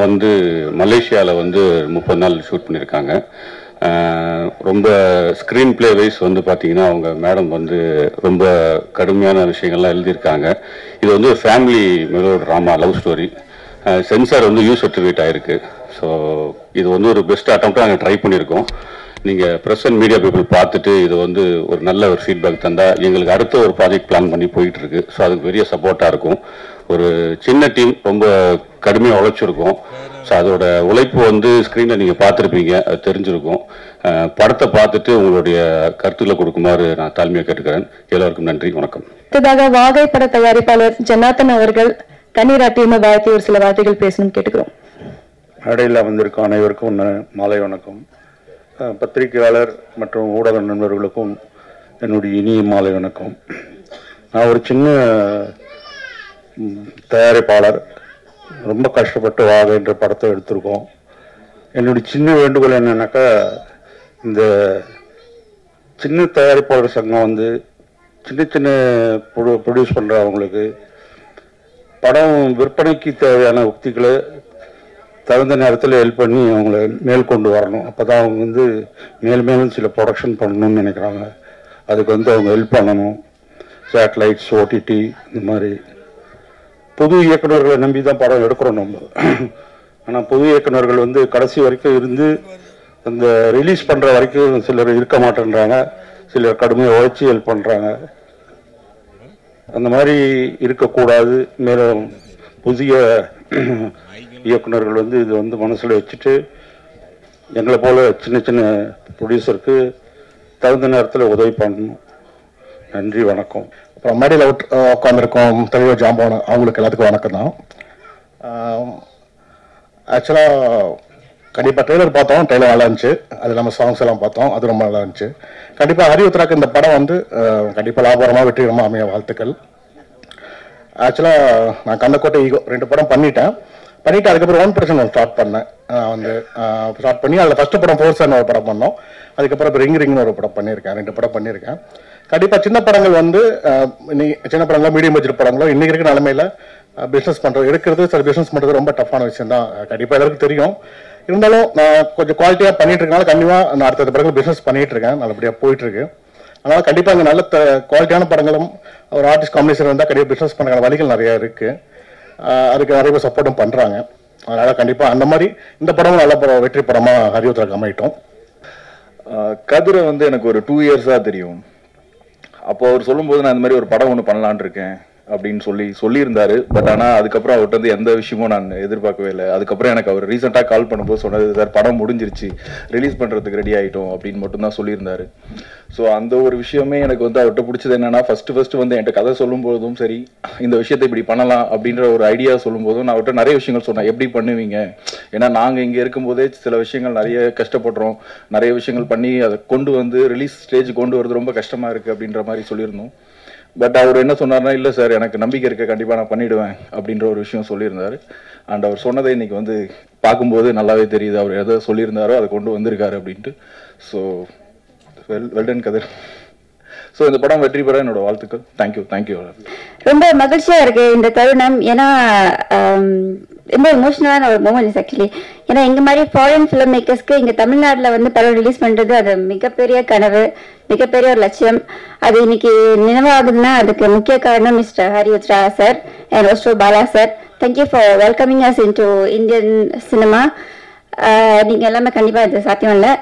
வந்து மலேசியாவில் வந்து 30 நாள் ஷூட் பண்ணியிருக்காங்க. ரொம்ப ஸ்க்ரீன் பிளே வைஸ் வந்து பார்த்தீங்கன்னா அவங்க மேடம் வந்து ரொம்ப கடுமையான விஷயங்கள்லாம் எழுதியிருக்காங்க. இது வந்து family mellow drama love story. Sensor வந்து யூ சர்டிஃபிகேட் ஆகிருக்கு. ஸோ இது வந்து ஒரு பெஸ்ட் அட்டம்ப்டாக நாங்கள் ட்ரை பண்ணியிருக்கோம். நீங்கள் ப்ரெஸ் அண்ட் மீடியா பீப்புள் பார்த்துட்டு இது வந்து ஒரு நல்ல ஒரு ஃபீட்பேக் தந்தால் எங்களுக்கு அடுத்த ஒரு ப்ராஜெக்ட் பிளான் பண்ணி போயிட்டுருக்கு. ஸோ அதுக்கு பெரிய சப்போர்ட்டாக இருக்கும். ஒரு சின்ன டீம் ரொம்ப கடுமையாக உழைச்சிருக்கோம். ஸோ அதோட உழைப்பு வந்து ஸ்க்ரீனில் நீங்கள் பார்த்துருப்பீங்க, அது தெரிஞ்சிருக்கும். படத்தை பார்த்துட்டு உங்களுடைய கருத்துக்களை கொடுக்குமாறு நான் தாழ்மையாக கேட்டுக்கிறேன். எல்லாருக்கும் நன்றி, வணக்கம். அடுத்ததாக வாகை பட தயாரிப்பாளர் ஜனார்த்தன் அவர்கள் கண்ணீராட்டியமை வாழ்த்தி ஒரு சில வார்த்தைகள் பேசணும் கேட்டுக்கிறோம். அடையில் வந்திருக்கும் அனைவருக்கும் மாலை வணக்கம். பத்திரிகையாளர் மற்றும் ஊடக நண்பர்களுக்கும் என்னுடைய இனிய மாலை வணக்கம். நான் ஒரு சின்ன தயாரிப்பாளர். ரொம்ப கஷ்டப்பட்டு வாகன்ற படத்தை எடுத்திருக்கோம். என்னுடைய சின்ன வேண்டுகோள் என்னன்னாக்கா, இந்த சின்ன தயாரிப்பாளர் சங்கம் வந்து சின்ன சின்ன ப்ரொடியூஸ் பண்ணுறவங்களுக்கு படம் விற்பனைக்கு தேவையான உக்திகளை தகுந்த நேரத்தில் ஹெல்ப் பண்ணி அவங்கள மேல் கொண்டு வரணும். அப்போ தான் அவங்க வந்து மேலும் சில ப்ரொடக்ஷன் பண்ணணும்னு நினைக்கிறாங்க. அதுக்கு வந்து அவங்க ஹெல்ப் பண்ணணும். சேட்டலைட்ஸ், ஓடிடி, இந்த மாதிரி புது இயக்குநர்களை நம்பி தான் படம் எடுக்கிறோம் நம்ம. ஆனால் புது இயக்குநர்கள் வந்து கடைசி வரைக்கும் இருந்து அந்த ரிலீஸ் பண்ணுற வரைக்கும் சிலர் இருக்க மாட்டேன்றாங்க, சிலர் கடுமையாக உழைச்சி ஹெல்ப் பண்ணுறாங்க. அந்த மாதிரி இருக்கக்கூடாது. மேலும் புதிய இயக்குநர்கள் வந்து இது வந்து மனசில் வச்சுட்டு எங்களை போல சின்ன சின்ன ப்ரொடியூசருக்கு தகுந்த நேரத்தில் உதவி பண்ணணும். நன்றி, வணக்கம். அப்புறம் மேடையில் உட்காந்துருக்கோம் தலைவர் ஜாம்பான், அவங்களுக்கு எல்லாத்துக்கும் வணக்கம் தான். ஆக்சுவலாக கண்டிப்பாக ட்ரெய்லர் பார்த்தோம், ட்ரெய்லர் நல்லா இருந்துச்சு. அது நம்ம சாங்ஸ் எல்லாம் பார்த்தோம், அது ரொம்ப நல்லா இருந்துச்சு. கண்டிப்பாக ஹரியுத்ராக்கு இந்த படம் வந்து கண்டிப்பாக லாபகரமாக வெற்றிகரமாக அமைய வாழ்த்துக்கள். ஆக்சுவலாக நான் கந்தக்கோட்டை ஈகோ 2 படம் பண்ணிட்டு அதுக்கப்புறம் 1% ஸ்டார்ட் பண்ணேன். வந்து ஸ்டார்ட் பண்ணி அதில் ஃபஸ்ட்டு படம் ஃபோர்ஸான ஒரு படம் பண்ணோம். அதுக்கப்புறம் ரிங்னு ஒரு படம் பண்ணியிருக்கேன், 2 படம் பண்ணியிருக்கேன். கண்டிப்பாக சின்ன படங்கள் வந்து சின்ன படங்களோ மீடியம் பட்ஜெட் படங்களோ இன்றைக்கி இருக்கிற நிலைமையில் பிஸ்னஸ் பண்ணுறது எடுக்கிறது சில பிஸ்னஸ் பண்ணுறது ரொம்ப டஃப்பான விஷயம் தான். கண்டிப்பாக எல்லாருக்கும் தெரியும். இருந்தாலும் நான் கொஞ்சம் குவாலிட்டியாக பண்ணிட்டு இருக்கனால கண்டிப்பாக நான் அடுத்த படங்கள் பிஸ்னஸ் பண்ணிகிட்டு இருக்கேன், நல்லபடியாக போயிட்டுருக்கு. அதனால் கண்டிப்பாக அங்கே நல்ல குவாலிட்டியான படங்களும் ஒரு ஆர்டிஸ்ட் காம்பினேஷன் இருந்தால் கண்டிப்பாக பிஸ்னஸ் பண்ணுற வழிகள் நிறையா இருக்குது. அதுக்கு நிறைய பேர் சப்போர்ட்டும் பண்ணுறாங்க. அதனால் கண்டிப்பாக அந்த மாதிரி இந்த படமும் நல்ல படம் வெற்றி படமாக ஹரியுத்ராக்கு அமையிட்டோம். கதிரை வந்து எனக்கு ஒரு 2 இயர்ஸாக தெரியும். அப்போ அவர் சொல்லும்போது நான் இந்த மாதிரி ஒரு படம் ஒன்று பண்ணலான் இருக்கேன் அப்படின்னு சொல்லியிருந்தாரு. பட் ஆனால் அதுக்கப்புறம் அவர்கிட்ட வந்து எந்த விஷயமும் நான் எதிர்பார்க்கவே இல்லை. அதுக்கப்புறம் எனக்கு அவர் ரீசெண்டாக கால் பண்ணும்போது சொன்னது, சார் படம் முடிஞ்சிருச்சு, ரிலீஸ் பண்ணுறதுக்கு ரெடி ஆகிட்டோம் அப்படின்னு மட்டும்தான் சொல்லியிருந்தாரு. ஸோ அந்த ஒரு விஷயமே எனக்கு வந்து அவர்கிட்ட பிடிச்சது என்னன்னா, ஃபர்ஸ்ட் வந்து என்கிட்ட கதை சொல்லும்போதும் சரி, இந்த விஷயத்தை இப்படி பண்ணலாம் அப்படின்ற ஒரு ஐடியா சொல்லும்போதும் நான் அவர்கிட்ட நிறைய விஷயங்கள் சொன்னேன். எப்படி பண்ணுவீங்க, ஏன்னா நாங்கள் இங்கே இருக்கும்போதே சில விஷயங்கள் நிறைய கஷ்டப்படுறோம், நிறைய விஷயங்கள் பண்ணி அதை கொண்டு வந்து ரிலீஸ் ஸ்டேஜ் கொண்டு வரது ரொம்ப கஷ்டமாக இருக்குது அப்படின்ற மாதிரி சொல்லியிருந்தோம். பட் அவர் என்ன சொன்னார்னா, இல்லை சார் எனக்கு நம்பிக்கை இருக்க, கண்டிப்பாக நான் பண்ணிவிடுவேன் அப்படின்ற ஒரு விஷயம் சொல்லியிருந்தார். அண்ட் அவர் சொன்னதை இன்னைக்கு வந்து பார்க்கும்போது நல்லாவே தெரியுது அவர் எதை சொல்லியிருந்தாரோ அதை கொண்டு வந்திருக்காரு அப்படின்ட்டு. ஸோ வெல்டன் கதிர். ஸோ இந்த படம் வெற்றி பெற என்னோட வாழ்த்துக்கள். தேங்க்யூ. ரொம்ப மகிழ்ச்சியா இருக்கு இந்த தருணம். ஏன்னா ரொம்ப எமோஷனலான ஒரு மூமெண்ட் ஆக்சுவலி. ஏன்னா எங்க மாதிரி ஃபாரின் ஃபிலிம் மேக்கர்ஸ்க்கு இங்க தமிழ்நாட்டில் வந்து படம் ரிலீஸ் பண்றது அது மிகப்பெரிய கனவு, மிகப்பெரிய ஒரு லட்சியம். அது இன்னைக்கு நினைவாகுதுன்னா அதுக்கு முக்கிய காரணம் mister Hariyuthra sir and Bala sir. Thank you for welcoming us into Indian cinema. நீங்கள் எல்லாமே கண்டிப்பாக இது சாத்தியம் இல்லை.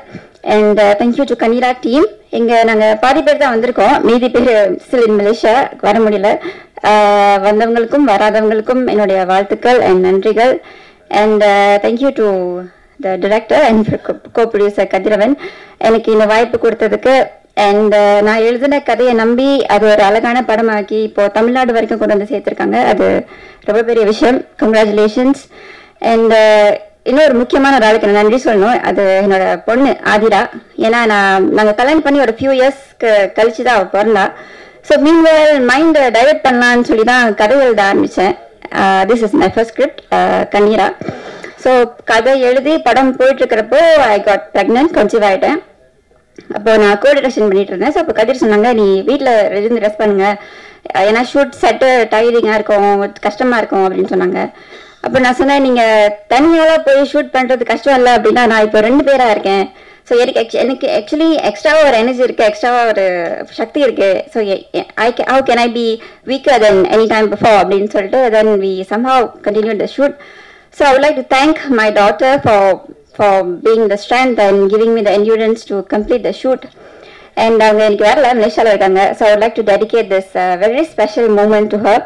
And thank you to Kaneera team. நாங்கள் பாதி பேர் தான் வந்திருக்கோம், மீதி பேர் ஸ்டில் இன் மலேசியா, வர முடியல. வந்தவங்களுக்கும் வராதவங்களுக்கும் என்னுடைய வாழ்த்துக்கள் அண்ட் நன்றிகள். And thank you to the director and co producer Kathiravan எனக்கு இந்த வாய்ப்பு கொடுத்ததுக்கு. அண்ட் நான் எழுதின கதையை நம்பி அது ஒரு அழகான படமாக்கி இப்போ தமிழ்நாடு வரைக்கும் கொண்டு வந்து சேர்த்துருக்காங்க. அது ரொம்ப பெரிய விஷயம். கங்க்ராச்சுலேஷன்ஸ். அண்ட் இன்னொரு முக்கியமான ஒரு ஆளுக்கு நான் நன்றி சொல்லணும். அது என்னோட பொண்ணு ஆதிரா. ஏன்னா நாங்கள் கல்யாணம் பண்ணி ஒரு ஃபியூ இயர்ஸ்க்கு கழிச்சு தான் அவள் பிறந்தா. ஸோ மீன்வேல் மைண்டை டைவெர்ட் பண்ணலான்னு சொல்லி தான் கதை எழுத ஆரம்பித்தேன். This is my first script Kaneera. So கதை எழுதி படம் போயிட்டுருக்கிறப்போ ஐ காட் ப்ரெக்னென்ட், கன்சீவ் ஆகிட்டேன். அப்போ நான் கோ டைரக்ஷன் பண்ணிட்டு இருந்தேன். ஸோ அப்போ கதிர் சொன்னாங்க, நீ வீட்டில் இருந்து ரெஸ்ட் பண்ணுங்க, ஏன்னா ஷூட் செட்டு டயரிங்காக இருக்கும், கஷ்டமாக இருக்கும் அப்படின்னு சொன்னாங்க. அப்போ நான் சொன்னேன், நீங்கள் தனியாக போய் ஷூட் பண்ணுறது கஷ்டம் இல்லை அப்படின்னா, நான் இப்போ 2 பேராக இருக்கேன். ஸோ எனக்கு ஆக்சுவலி எக்ஸ்ட்ராவாக ஒரு எனர்ஜி இருக்குது, எக்ஸ்ட்ராவாக ஒரு சக்தி இருக்குது. So how can I be weaker than any time before அப்படின்னு சொல்லிட்டு then we somehow continued the shoot. So I would like to thank my daughter for being the strength and giving me the endurance to complete the shoot. And அவங்க எனக்கு வரல, மலேசியாவில் இருக்காங்க. So I would like to dedicate this very special moment to her.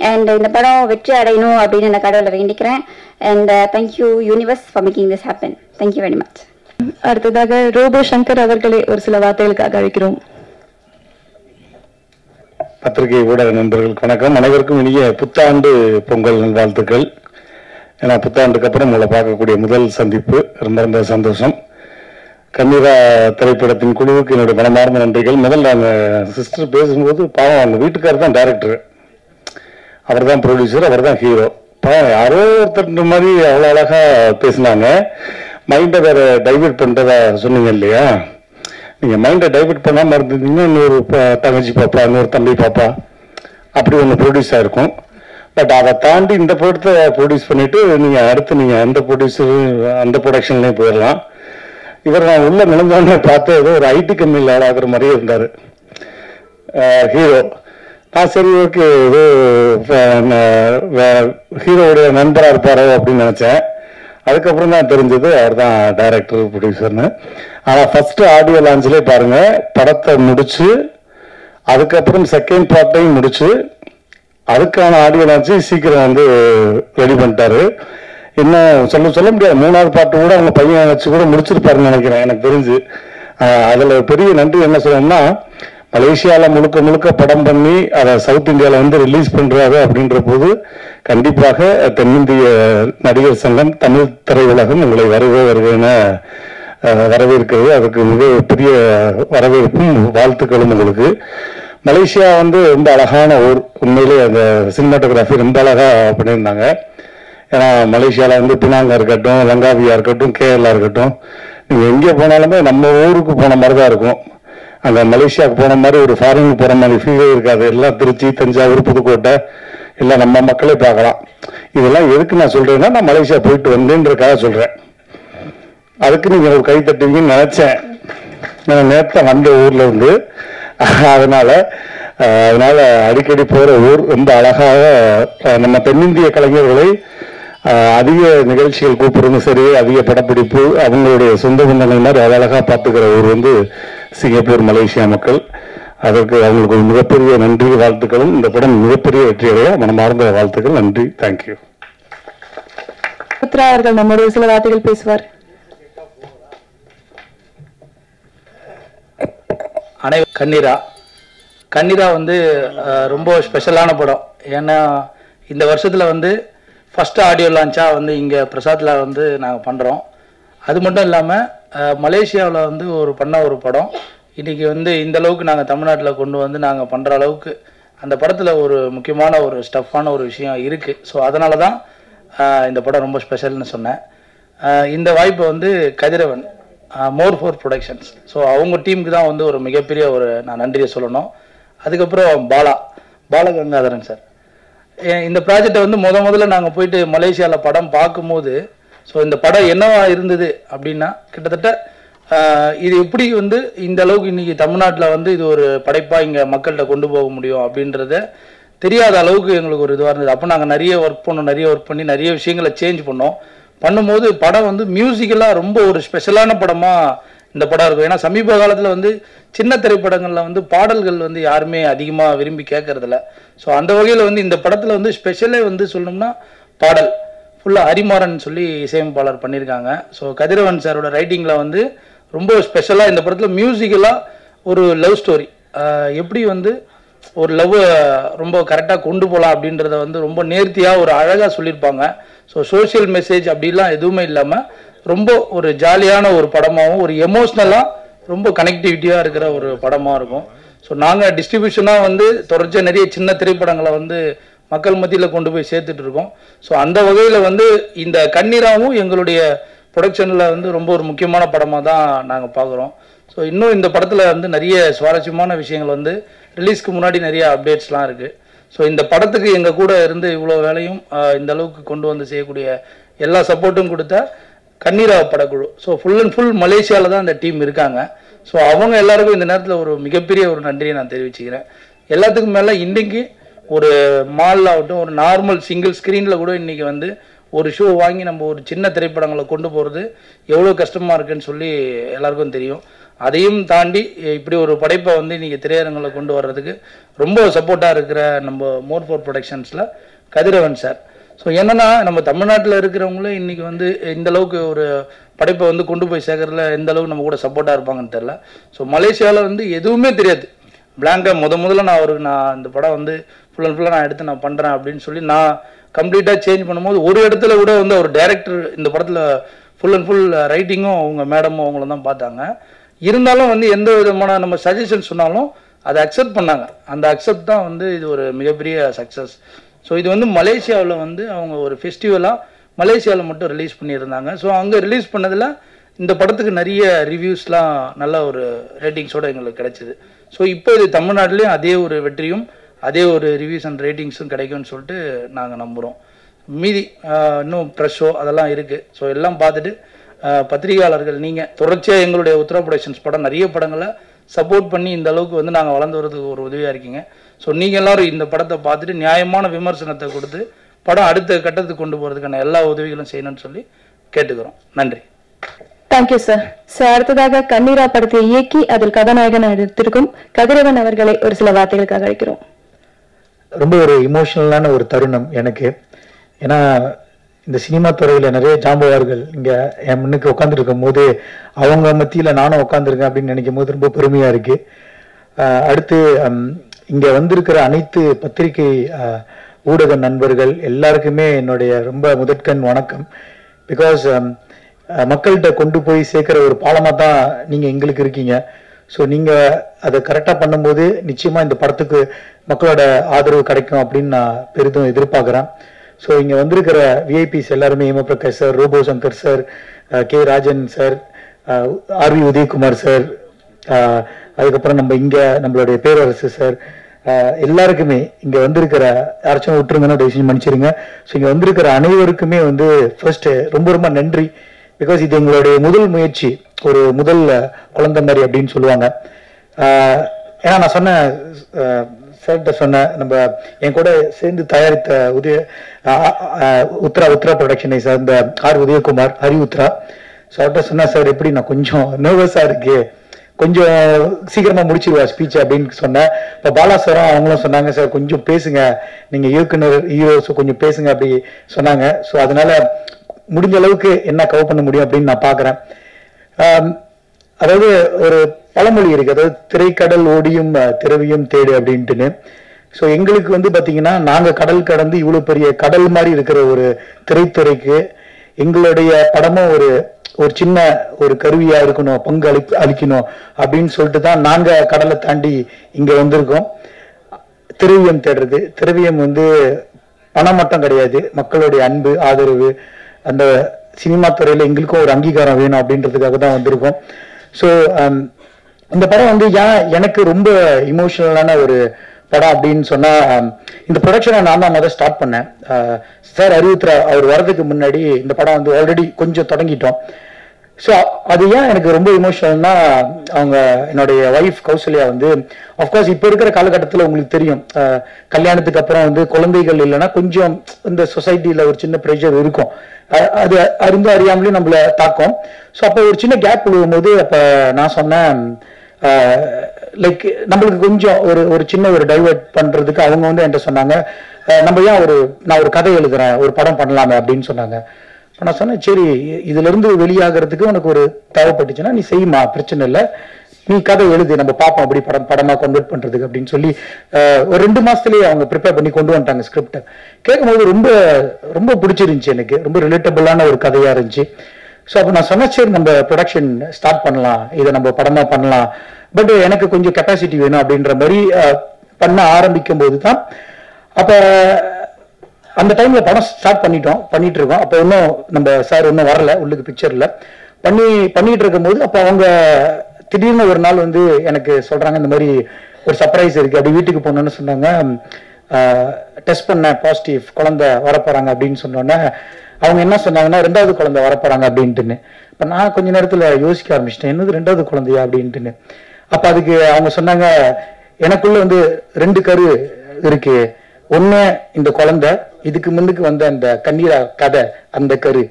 And இந்த படம் வெற்றி அடையணும் அப்படின்னு நான் கடவுளை வேண்டிக்கிறேன். And thank you universe for making this happen. Thank you very much. அடுத்ததாக ரோபோ சங்கர் அவர்களை ஒரு சில வார்த்தைகளுக்காக அழைக்கிறோம். பத்திரிகை ஊடக நண்பர்களுக்கு வணக்கம். அனைவருக்கும் இனிய புத்தாண்டு பொங்கல் நல்வாழ்த்துக்கள். ஏன்னா புத்தாண்டுக்கு அப்புறம் உங்களை பார்க்கக்கூடிய முதல் சந்திப்பு, ரொம்ப ரொம்ப சந்தோஷம். கண்ணீரா திரைப்படத்தின் குழுவுக்கு என்னுடைய மனமார்ந்த நன்றிகள். முதல்ல நாங்கள் சிஸ்டர் பேசும்போது பாவம் அவங்க வீட்டுக்காரர் தான் டைரக்டர், அவர் தான் ப்ரொடியூசர், அவர் தான் ஹீரோ. பாவம் யாரோ ஒருத்தர் மாதிரி அவ்வளோ அழகா பேசினாங்க. மைண்டை வேற டைவெர்ட் பண்ணுறதா சொன்னீங்க இல்லையா? நீங்கள் மைண்டை டைவெர்ட் பண்ணாமல் இருந்தீங்கன்னா இன்னொரு தங்கச்சி பாப்பா, இன்னொரு தம்பி பாப்பா அப்படி ஒன்று ப்ரொடியூஸ் ஆகிருக்கும். பட் அதை தாண்டி இந்த படத்தை ப்ரொடியூஸ் பண்ணிட்டு நீங்கள் அடுத்து நீங்கள் அந்த ப்ரொடியூசர் அந்த ப்ரொடக்ஷன்லேயும் போயிடலாம். இவர் நான் உள்ள நுழைஞ்சோன்னு பார்த்து ஏதோ ஒரு ஐடி கம்பெனியில் ஆளாகிற மாதிரியே இருந்தார் ஹீரோ. நான் சரி ஓகே ஏதோ ஹீரோவுடைய நண்பராக இருப்பாரோ அப்படின்னு நினச்சேன். அதுக்கப்புறம் தான் தெரிஞ்சது அவர் தான் டைரக்டர் ப்ரொடியூசர்னு. ஆனால் ஃபர்ஸ்ட் ஆடியோ லான்ச்லேயே பாருங்க, படத்தை முடிச்சு அதுக்கப்புறம் செகண்ட் பார்ட்டையும் முடிச்சு அதுக்கான ஆடியோ லான்ச்சு சீக்கிரம் வந்து ரெடி பண்ணிட்டாரு. இன்னும் சொல்ல முடியாது, 3வது பார்ட்டு கூட அவங்க பையன் வச்சு கூட முடிச்சிருப்பாருன்னு நினைக்கிறேன் எனக்கு தெரிஞ்சு. அதில் பெரிய நன்றி என்ன சொல்லணும்னா, மலேசியாவில் முழுக்க படம் பண்ணி அதை சவுத் இந்தியாவில் வந்து ரிலீஸ் பண்ணுறாரு அப்படின்ற போது கண்டிப்பாக தென்னிந்திய நடிகர் சங்கம், தமிழ் திரையுலகம் உங்களை வருவேன்னு வரவேற்கிறது. அதுக்கு மிகப்பெரிய வரவேற்பும் வாழ்த்துக்களும் உங்களுக்கு. மலேசியா வந்து ரொம்ப அழகான ஊர். உண்மையிலே அந்த சினிமாட்டோகிராஃபி ரொம்ப அழகாக பண்ணியிருந்தாங்க. ஏன்னா மலேசியாவில் வந்து பினாங்கா இருக்கட்டும், லங்காவியா இருக்கட்டும், கேரளா இருக்கட்டும், நீங்கள் எங்கே போனாலுமே நம்ம ஊருக்கு போன மாதிரி தான் இருக்கும். அங்கே மலேசியாவுக்கு போன மாதிரி ஒரு ஃபாரினுக்கு போகிற மாதிரி ஃபீலே இருக்காது. எல்லாம் திருச்சி, தஞ்சாவூர், புதுக்கோட்டை எல்லாம் நம்ம மக்களே பார்க்கலாம். இதெல்லாம் எதுக்கு நான் சொல்கிறேன்னா, நான் மலேசியா போயிட்டு வந்தேன்றதுக்காக சொல்கிறேன். அதுக்கு நீங்கள் ஒரு கை தட்டுவீங்கன்னு நினச்சேன். நான் நேற்று வந்த ஊரில் இருந்து, அதனால அடிக்கடி போகிற ஊர். ரொம்ப அழகாக நம்ம தென்னிந்திய கலைஞர்களை அதிக நிகழ்ச்சிகள் கூப்பிடுறது சரி, அதிக படப்பிடிப்பு, அவங்களுடைய சொந்த பந்தங்கள் மாதிரி அழகாக பார்த்துக்கிற ஊர் வந்து சிங்கப்பூர், மலேசியா மக்கள். அதற்கு அவங்களுக்கு ஒரு மிகப்பெரிய நன்றி வாழ்த்துக்களும். இந்த படம் மிகப்பெரிய வெற்றியடைய மனமார்ந்த வாழ்த்துக்கள். நன்றி, தேங்க்யூ. புத்ரா அவர்கள் நம்முடைய சில வார்த்தைகள் பேசுவார். கண்ணீரா வந்து ரொம்ப ஸ்பெஷலான படம். ஏன்னா இந்த வருஷத்தில் வந்து ஃபஸ்ட்டு ஆடியோ லான்ச்சாக வந்து இங்கே பிரசாத்தில் வந்து நாங்கள் பண்ணுறோம். அது மட்டும் இல்லாமல் மலேசியாவில் வந்து ஒரு படம் இன்றைக்கி வந்து இந்த அளவுக்கு நாங்கள் தமிழ்நாட்டில் கொண்டு வந்து நாங்கள் பண்ணுற அளவுக்கு அந்த படத்தில் ஒரு முக்கியமான ஒரு ஸ்டஃப்பான ஒரு விஷயம் இருக்குது. ஸோ அதனால தான் இந்த படம் ரொம்ப ஸ்பெஷல்னு சொன்னேன். இந்த வாய்ப்பை வந்து கதிரவன், மோர் ஃபோர் ப்ரொடக்ஷன்ஸ், ஸோ அவங்க டீமுக்கு தான் வந்து ஒரு மிகப்பெரிய ஒரு நான் நன்றியை சொல்லணும். அதுக்கப்புறம் பாலகங்காதரன் சார், இந்த ப்ராஜெக்டை வந்து முதல்ல நாங்கள் போயிட்டு மலேசியாவில் படம் பார்க்கும்போது, ஸோ இந்த படம் என்னவா இருந்தது அப்படின்னா, கிட்டத்தட்ட இது எப்படி வந்து இந்த அளவுக்கு இன்றைக்கி தமிழ்நாட்டில் வந்து இது ஒரு படைப்பாக இங்கே மக்கள்கிட்ட கொண்டு போக முடியும் அப்படின்றத தெரியாத அளவுக்கு எங்களுக்கு ஒரு இதுவாக இருந்தது. அப்போ நாங்கள் நிறைய ஒர்க் பண்ணி நிறைய விஷயங்களை சேஞ்ச் பண்ணும்போது படம் வந்து மியூசிக்கலாக ரொம்ப ஒரு ஸ்பெஷலான படமாக இந்த படம் இருக்கும். ஏன்னா சமீப காலத்தில் வந்து சின்ன திரைப்படங்களில் வந்து பாடல்கள் வந்து யாருமே அதிகமாக விரும்பி கேட்கறதில்ல. ஸோ அந்த வகையில் வந்து இந்த படத்தில் வந்து ஸ்பெஷலே வந்து சொல்லணும்னா பாடல் ஃபுல்லாக ஹரிமாறன் சொல்லி இசையமைப்பாளர் பண்ணியிருக்காங்க. ஸோ கதிரவன் சாரோட ரைட்டிங்கில் வந்து ரொம்ப ஸ்பெஷலாக இந்த படத்தில் மியூசிக்கலாக ஒரு லவ் ஸ்டோரி எப்படி வந்து ஒரு லவ் ரொம்ப கரெக்டாக கொண்டு போகலாம் அப்படின்றத வந்து ரொம்ப நேர்த்தியாக ஒரு அழகாக சொல்லியிருப்பாங்க. ஸோ சோஷியல் மெசேஜ் அப்படிலாம் எதுவுமே இல்லாமல் ரொம்ப ஒரு ஜாலியான ஒரு படமாகவும் ஒரு எமோஷ்னலாக ரொம்ப கனெக்டிவிட்டியாக இருக்கிற ஒரு படமாக இருக்கும். ஸோ நாங்கள் டிஸ்ட்ரிபியூஷனாக வந்து தொடர்ச்சியாக நிறைய சின்ன திரைப்படங்களை வந்து மக்கள் மத்தியில் கொண்டு போய் சேர்த்துட்டு இருக்கோம். ஸோ அந்த வகையில் வந்து இந்த கண்ணீராவும் எங்களுடைய ப்ரொடக்ஷனில் வந்து ரொம்ப ஒரு முக்கியமான படமாக தான் நாங்கள் பார்க்குறோம். ஸோ இன்னும் இந்த படத்தில் வந்து நிறைய சுவாரஸ்யமான விஷயங்கள் வந்து ரிலீஸ்க்கு முன்னாடி நிறைய அப்டேட்ஸ்லாம் இருக்குது. ஸோ இந்த படத்துக்கு எங்கள் கூட இருந்து இவ்வளோ வேலையும் இந்த அளவுக்கு கொண்டு வந்து செய்யக்கூடிய எல்லா சப்போர்ட்டும் கொடுத்த கண்ணீரா படக்குழு. ஸோ ஃபுல் அண்ட் ஃபுல் மலேசியாவில் தான் அந்த டீம் இருக்காங்க. ஸோ அவங்க எல்லாருக்கும் இந்த நேரத்தில் ஒரு மிகப்பெரிய ஒரு நன்றியை நான் தெரிவிச்சுக்கிறேன். எல்லாத்துக்கும் மேலே இன்றைக்கி ஒரு மால் ஆகட்டும் ஒரு நார்மல் சிங்கிள் ஸ்க்ரீனில் கூட இன்றைக்கி வந்து ஒரு ஷோ வாங்கி நம்ம ஒரு சின்ன திரைப்படங்களை கொண்டு போகிறது எவ்வளோ கஷ்டமாக இருக்குன்னு சொல்லி எல்லாருக்கும் தெரியும். அதையும் தாண்டி இப்படி ஒரு படைப்பை வந்து இன்றைக்கி திரையரங்களை கொண்டு வர்றதுக்கு ரொம்ப சப்போர்ட்டாக இருக்கிற நம்ம மோர் ஃபோர் ப்ரொடக்ஷன்ஸில் கதிரவன் சார். ஸோ என்னென்னா நம்ம தமிழ்நாட்டில் இருக்கிறவங்களே இன்றைக்கி வந்து இந்த அளவுக்கு ஒரு படைப்பை வந்து கொண்டு போய் சேர்க்கறதுல எந்த அளவுக்கு நம்ம கூட சப்போர்ட்டாக இருப்பாங்கன்னு தெரில. ஸோ மலேசியாவில் வந்து எதுவுமே தெரியாது, பிளாங்காக முதல்ல நான் இந்த படம் வந்து ஃபுல் அண்ட் ஃபுல்லாக நான் எடுத்து நான் பண்ணுறேன் அப்படின்னு சொல்லி நான் கம்ப்ளீட்டாக சேஞ்ச் பண்ணும்போது ஒரு இடத்துல கூட வந்து அவர் டைரக்டர் இந்த படத்தில் ஃபுல் அண்ட் ஃபுல் ரைட்டிங்கும் அவங்க மேடமும் அவங்கள தான் பார்த்தாங்க. இருந்தாலும் வந்து எந்த விதமான நம்ம சஜஷன் சொன்னாலும் அதை அக்செப்ட் பண்ணாங்க. அந்த அக்செப்ட் தான் வந்து இது ஒரு மிகப்பெரிய சக்ஸஸ். ஸோ இது வந்து மலேசியாவில் வந்து அவங்க ஒரு ஃபெஸ்டிவலாக மலேசியாவில் மட்டும் ரிலீஸ் பண்ணியிருந்தாங்க. ஸோ அங்கே ரிலீஸ் பண்ணதில் இந்த படத்துக்கு நிறைய ரிவ்யூஸ்லாம் நல்ல ஒரு ரேட்டிங்ஸோடு எங்களுக்கு கிடைச்சிது. ஸோ இப்போ இது தமிழ்நாட்டிலையும் அதே ஒரு வெற்றியும் அதே ஒரு ரிவ்யூஸ் அண்ட் ரேட்டிங்ஸும் கிடைக்கும்னு சொல்லிட்டு நாங்கள் நம்புகிறோம். மீதி இன்னும் ப்ரெஷ் ஷோ அதெல்லாம் இருக்குது. ஸோ எல்லாம் பார்த்துட்டு பத்திரிகையாளர்கள் நீங்கள் தொடர்ச்சியாக எங்களுடைய உத்தரா ப்ரொடக்ஷன்ஸ் படம் நிறைய படங்களை சப்போர்ட் பண்ணி இந்த அளவுக்கு வந்து நாங்கள் வளர்ந்து வரதுக்கு ஒரு உதவியாக இருக்கீங்க. ஸோ நீங்கள் எல்லோரும் இந்த படத்தை பார்த்துட்டு நியாயமான விமர்சனத்தை கொடுத்து படம் அடுத்த கட்டத்துக்கு கொண்டு போகிறதுக்கான எல்லா உதவிகளும் செய்யணும்னு சொல்லி கேட்டுக்கிறோம். நன்றி. Thank you sir. சார் அடுத்ததாக கண்ணீரா படத்தை இயக்கி அதில் கதாநாயகன் எடுத்திருக்கும் கதிரவன் அவர்களை ஒரு சில வார்த்தைகளுக்காக அழைக்கிறோம். ரொம்ப ஒரு இமோஷனலான ஒரு தருணம் எனக்கு. ஏன்னா இந்த சினிமா துறையில் நிறைய ஜாம்பவார்கள் இங்கே என் முன்னுக்கு உட்காந்துட்டு இருக்கும் போது அவங்க மத்தியில் நானும் உட்காந்துருக்கேன் அப்படின்னு நினைக்கும் போது ரொம்ப பெருமையாக இருக்குது. அடுத்து இங்கே வந்திருக்கிற அனைத்து பத்திரிகை ஊடக நண்பர்கள் எல்லாருக்குமே என்னுடைய ரொம்ப முதற்கண் வணக்கம். பிகாஸ் மக்கள்கிட்ட கொண்டு போய் சேர்க்குற ஒரு பாலமாக தான் நீங்கள் எங்களுக்கு இருக்கீங்க. ஸோ நீங்கள் அதை கரெக்டாக பண்ணும்போது நிச்சயமாக இந்த படத்துக்கு மக்களோட ஆதரவு கிடைக்கும் அப்படின்னு நான் பெரிதும் எதிர்பார்க்குறேன். ஸோ இங்கே வந்திருக்கிற விஐபிஸ் எல்லாருமே Hemaprakash sir, Robo Shankar sir, K Rajan sir, RV Udhayakumar sir, அதுக்கப்புறம் நம்மளுடைய பேரரசு சார், எல்லாருக்குமே இங்கே வந்திருக்கிற யாராச்சும் விட்டுருங்கன்னா தயவு செஞ்சு மன்னிச்சிருங்க. ஸோ இங்கே வந்திருக்கிற அனைவருக்குமே வந்து ஃபர்ஸ்ட் ரொம்ப ரொம்ப நன்றி. பிகாஸ் இது எங்களுடைய முதல் முயற்சி, ஒரு முதல் குழந்தை மாதிரி அப்படின்னு சொல்லுவாங்க. ஏன்னா நான் சொன்ன சார்கிட்ட சொன்னேன், நம்ம என் கூட சேர்ந்து தயாரித்த உத்ரா ப்ரொடக்ஷனை சார்ந்த ஆர் உதயகுமார், ஹரி உத்ரா. ஸோ அவர்கிட்ட சொன்னேன், சார் எப்படி நான் கொஞ்சம் நர்வஸாக இருக்கு, கொஞ்சம் சீக்கிரமா முடிச்சிருவா ஸ்பீச் அப்படின்னு சொன்னேன். இப்போ பாலா சாரும் அவங்களும் சொன்னாங்க, சார் கொஞ்சம் பேசுங்க, நீங்க இயக்குனர் ஹீரோஸ் கொஞ்சம் பேசுங்க அப்படி சொன்னாங்க. ஸோ அதனால முடிஞ்ச அளவுக்கு என்ன கவர் பண்ண முடியும் அப்படின்னு நான் பார்க்குறேன். அதாவது ஒரு பழமொழி இருக்கு, அதாவது திரைக்கடல் ஓடியும் திரவியும் தேடு அப்படின்ட்டுன்னு. ஸோ எங்களுக்கு வந்து பார்த்தீங்கன்னா நாங்கள் கடல் கடந்து இவ்வளோ பெரிய கடல் மாதிரி இருக்கிற ஒரு திரைத்துறைக்கு எங்களுடைய படமும் ஒரு சின்ன ஒரு கருவியா இருக்கணும், பங்கு அளிக்கணும் அப்படின்னு சொல்லிட்டு தான் நாங்க கடலை தாண்டி இங்க வந்திருக்கோம். திரவியம் தேடுறது, திரவியம் வந்து பணம் மட்டும் கிடையாது, மக்களுடைய அன்பு ஆதரவு, அந்த சினிமா துறையில எங்களுக்கும் ஒரு அங்கீகாரம் வேணும் அப்படின்றதுக்காக தான் வந்திருக்கோம். ஸோ இந்த படம் வந்து எனக்கு ரொம்ப இமோஷனலான ஒரு படம் அப்படின்னு சொன்னா, இந்த ப்ரொடக்ஷனை நான் தான் முதல்ல ஸ்டார்ட் பண்ணேன். சார் அறிவுத்ரா அவர் வர்றதுக்கு முன்னாடி இந்த படம் வந்து ஆல்ரெடி கொஞ்சம் தொடங்கிட்டோம். ஸோ அது ஏன் எனக்கு ரொம்ப இமோஷனல்னா, அவங்க என்னுடைய ஒய்ஃப் கௌசல்யா வந்து அஃப்கோர்ஸ் இப்போ இருக்கிற காலகட்டத்தில் உங்களுக்கு தெரியும், கல்யாணத்துக்கு அப்புறம் வந்து குழந்தைகள் இல்லைன்னா கொஞ்சம் இந்த சொசைட்டியில் ஒரு சின்ன ப்ரெஷர் இருக்கும், அது அறிந்து அறியாமலேயும் நம்மள தாக்கும். ஸோ அப்போ ஒரு சின்ன கேப் விழுகும்போது அப்போ நான் சொன்னேன், லைக் நம்மளுக்கு கொஞ்சம் ஒரு சின்ன ஒரு டைவர்ட் பண்றதுக்கு அவங்க வந்து என்கிட்ட சொன்னாங்க, நம்ம ஏன் நான் ஒரு கதை எழுதுறேன், ஒரு படம் பண்ணலாமே அப்படின்னு சொன்னாங்க. நான் சொன்னேன், சரி இதுல இருந்து வெளியாகிறதுக்கு உனக்கு ஒரு தேவைப்பட்டுச்சுன்னா நீ செய்யுமா, பிரச்சனை இல்லை, நீ கதை எழுது, நம்ம பார்ப்போம் அப்படி படமா கன்வெர்ட் பண்றதுக்கு அப்படின்னு சொல்லி ஒரு 2 மாசத்துலயே அவங்க ப்ரிப்பேர் பண்ணி கொண்டு வந்துட்டாங்க ஸ்கிரிப்டை. கேட்கும்போது ரொம்ப ரொம்ப பிடிச்சிருந்துச்சு, எனக்கு ரொம்ப ரிலேட்டபிளான ஒரு கதையா இருந்துச்சு. ஸோ அப்போ நான் சொன்னேன், சரி நம்ம ப்ரொடக்ஷன் ஸ்டார்ட் பண்ணலாம், இதை நம்ம படமா பண்ணலாம், பட் எனக்கு கொஞ்சம் கெப்பாசிட்டி வேணும் அப்படின்ற மாதிரி பண்ண ஆரம்பிக்கும் போது தான் அப்ப அந்த டைம்ல படம் ஸ்டார்ட் பண்ணிட்டு இருக்கோம். அப்போ இன்னும் நம்ம சார் இன்னும் வரல உள்ளுக்கு பிக்சர்ல பண்ணிட்டு இருக்கும் போது அப்போ அவங்க திடீர்னு ஒரு நாள் வந்து எனக்கு சொல்றாங்க, இந்த மாதிரி ஒரு சர்ப்ரைஸ் இருக்கு, அப்படி வீட்டுக்கு போனோன்னு சொன்னாங்க, டெஸ்ட் பண்ண பாசிட்டிவ், குழந்தை வரப்போறாங்க அப்படின்னு சொன்னோன்னே அவங்க என்ன சொன்னாங்கன்னா 2வது குழந்தை வரப்போறாங்க அப்படின்ட்டுன்னு. இப்போ நான் கொஞ்ச நேரத்துல யோசிக்க ஆரம்பிச்சிட்டேன், என்னது 2வது குழந்தையா அப்படின்ட்டுன்னு. அப்ப அதுக்கு அவங்க சொன்னாங்க, எனக்குள்ள வந்து 2 கரு இருக்கு, ஒண்ணு இந்த குழந்தை, இதுக்கு முன்னுக்கு வந்த அந்த கண்ணீரா கதை அந்த கரு.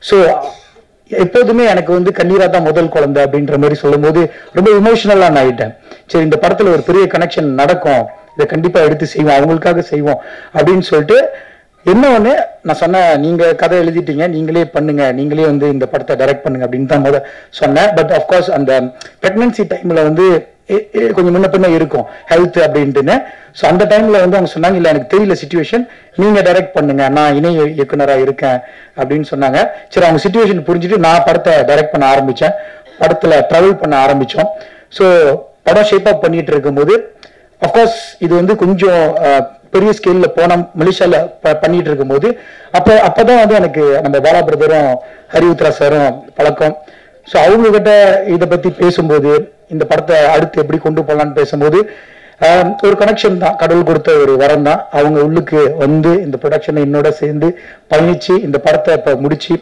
ஸோ எப்போதுமே எனக்கு வந்து கண்ணீரா தான் முதல் குழந்தை அப்படின்ற மாதிரி சொல்லும் போது ரொம்ப இமோஷனலா நான் ஆயிட்டேன். சரி இந்த படத்துல ஒரு பெரிய கனெக்ஷன் நடக்கும், இதை கண்டிப்பா எடுத்து செய்வோம், அவங்களுக்காக செய்வோம் அப்படின்னு சொல்லிட்டு என்ன ஒண்ணு நான் சொன்னேன், நீங்க கதை எழுதிட்டீங்க, நீங்களே பண்ணுங்க, நீங்களே வந்து இந்த படத்தை டைரக்ட் பண்ணுங்க அப்படின்னு தான் சொன்னேன். பட் ஆஃப்கோர்ஸ் அந்த பிரெக்னன்சி டைம்ல வந்து கொஞ்சம் முன்ன பின்ன இருக்கும் ஹெல்த் அப்படின்ட்டுன்னு. ஸோ அந்த டைம்ல வந்து அவங்க சொன்னாங்க, இல்லை எனக்கு தெரியல சுச்சுவேஷன், நீங்க டைரக்ட் பண்ணுங்க, நான் இணை இயக்குனராக இருக்கேன் அப்படின்னு சொன்னாங்க. சரி அவங்க சுச்சுவேஷன் புரிஞ்சுட்டு நான் படத்தை டைரக்ட் பண்ண ஆரம்பிச்சேன், படத்துல டிராவல் பண்ண ஆரம்பிச்சோம். ஸோ படம் ஷேப் அப் பண்ணிட்டு இருக்கும்போது அஃப்கோர்ஸ் இது வந்து கொஞ்சம் பெரிய ஸ்கேல்ல போன மலேசியால பண்ணிட்டு இருக்கும்போது அப்பதான் வந்து எனக்கு நம்ம பாலா பிரதரும் ஹரிவுத்ரா சாரும் பழக்கம். ஸோ அவங்க கிட்ட இதை பத்தி பேசும்போது, இந்த படத்தை அடுத்து எப்படி கொண்டு போகலான்னு பேசும்போது ஒரு கனெக்ஷன் தான், கடவுள் கொடுத்த ஒரு வரம் தான். அவங்க உள்ளுக்கு வந்து இந்த ப்ரொடக்ஷனை என்னோட சேர்ந்து பயணிச்சு இந்த படத்தை இப்ப முடிச்சு,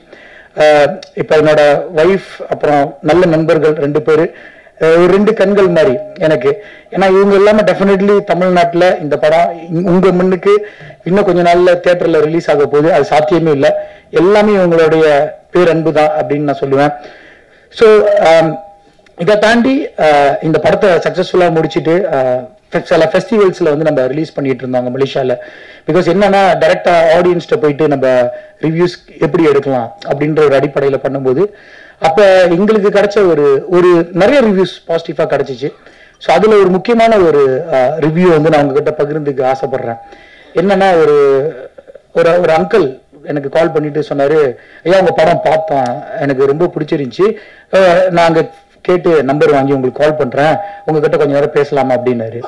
இப்ப என்னோட ஒய்ஃப் அப்புறம் நல்ல நண்பர்கள் 2 பேரு, ஒரு 2 கண்கள் மாதிரி எனக்கு. ஏன்னா இவங்க எல்லாமே டெஃபினெட்லி தமிழ்நாட்டுல இந்த படம் உங்க முன்னுக்கு இன்னும் கொஞ்ச நாள்ல தியேட்டர்ல ரிலீஸ் ஆக போகுது, அது சாத்தியமே இல்லை, எல்லாமே இவங்களுடைய பேரன்பு தான் அப்படின்னு நான் சொல்லுவேன். ஸோ இதை தாண்டி இந்த படத்தை சக்சஸ்ஃபுல்லா முடிச்சுட்டு சில ஃபெஸ்டிவல்ஸ்ல வந்து நம்ம ரிலீஸ் பண்ணிட்டு இருந்தோம் மலேசியால. பிகாஸ் என்னன்னா டைரக்டா ஆடியன்ஸ்ட போயிட்டு நம்ம ரிவ்யூஸ் எப்படி எடுக்கலாம் அப்படின்ற ஒரு அடிப்படையில பண்ணும்போது அப்ப எங்களுக்கு கிடைச்ச ஒரு நிறைய ரிவ்யூஸ் பாசிட்டிவா கிடைச்சிச்சு. ஸோ அதுல ஒரு முக்கியமான ஒரு ரிவ்யூ வந்து நான் உங்ககிட்ட பகிர்ந்துக்கு ஆசைப்படுறேன். என்னன்னா ஒரு அங்கிள் எனக்கு கால் பண்ணிட்டு சொன்னாரு, ஐயா உங்க படம் பார்த்தேன், எனக்கு ரொம்ப பிடிச்சிருந்துச்சு, நான் அங்க கேட்டு நம்பர் வாங்கி உங்களுக்கு கால் பண்றேன், உங்ககிட்ட கொஞ்சம் நேரம் பேசலாமா அப்படின்னாரு.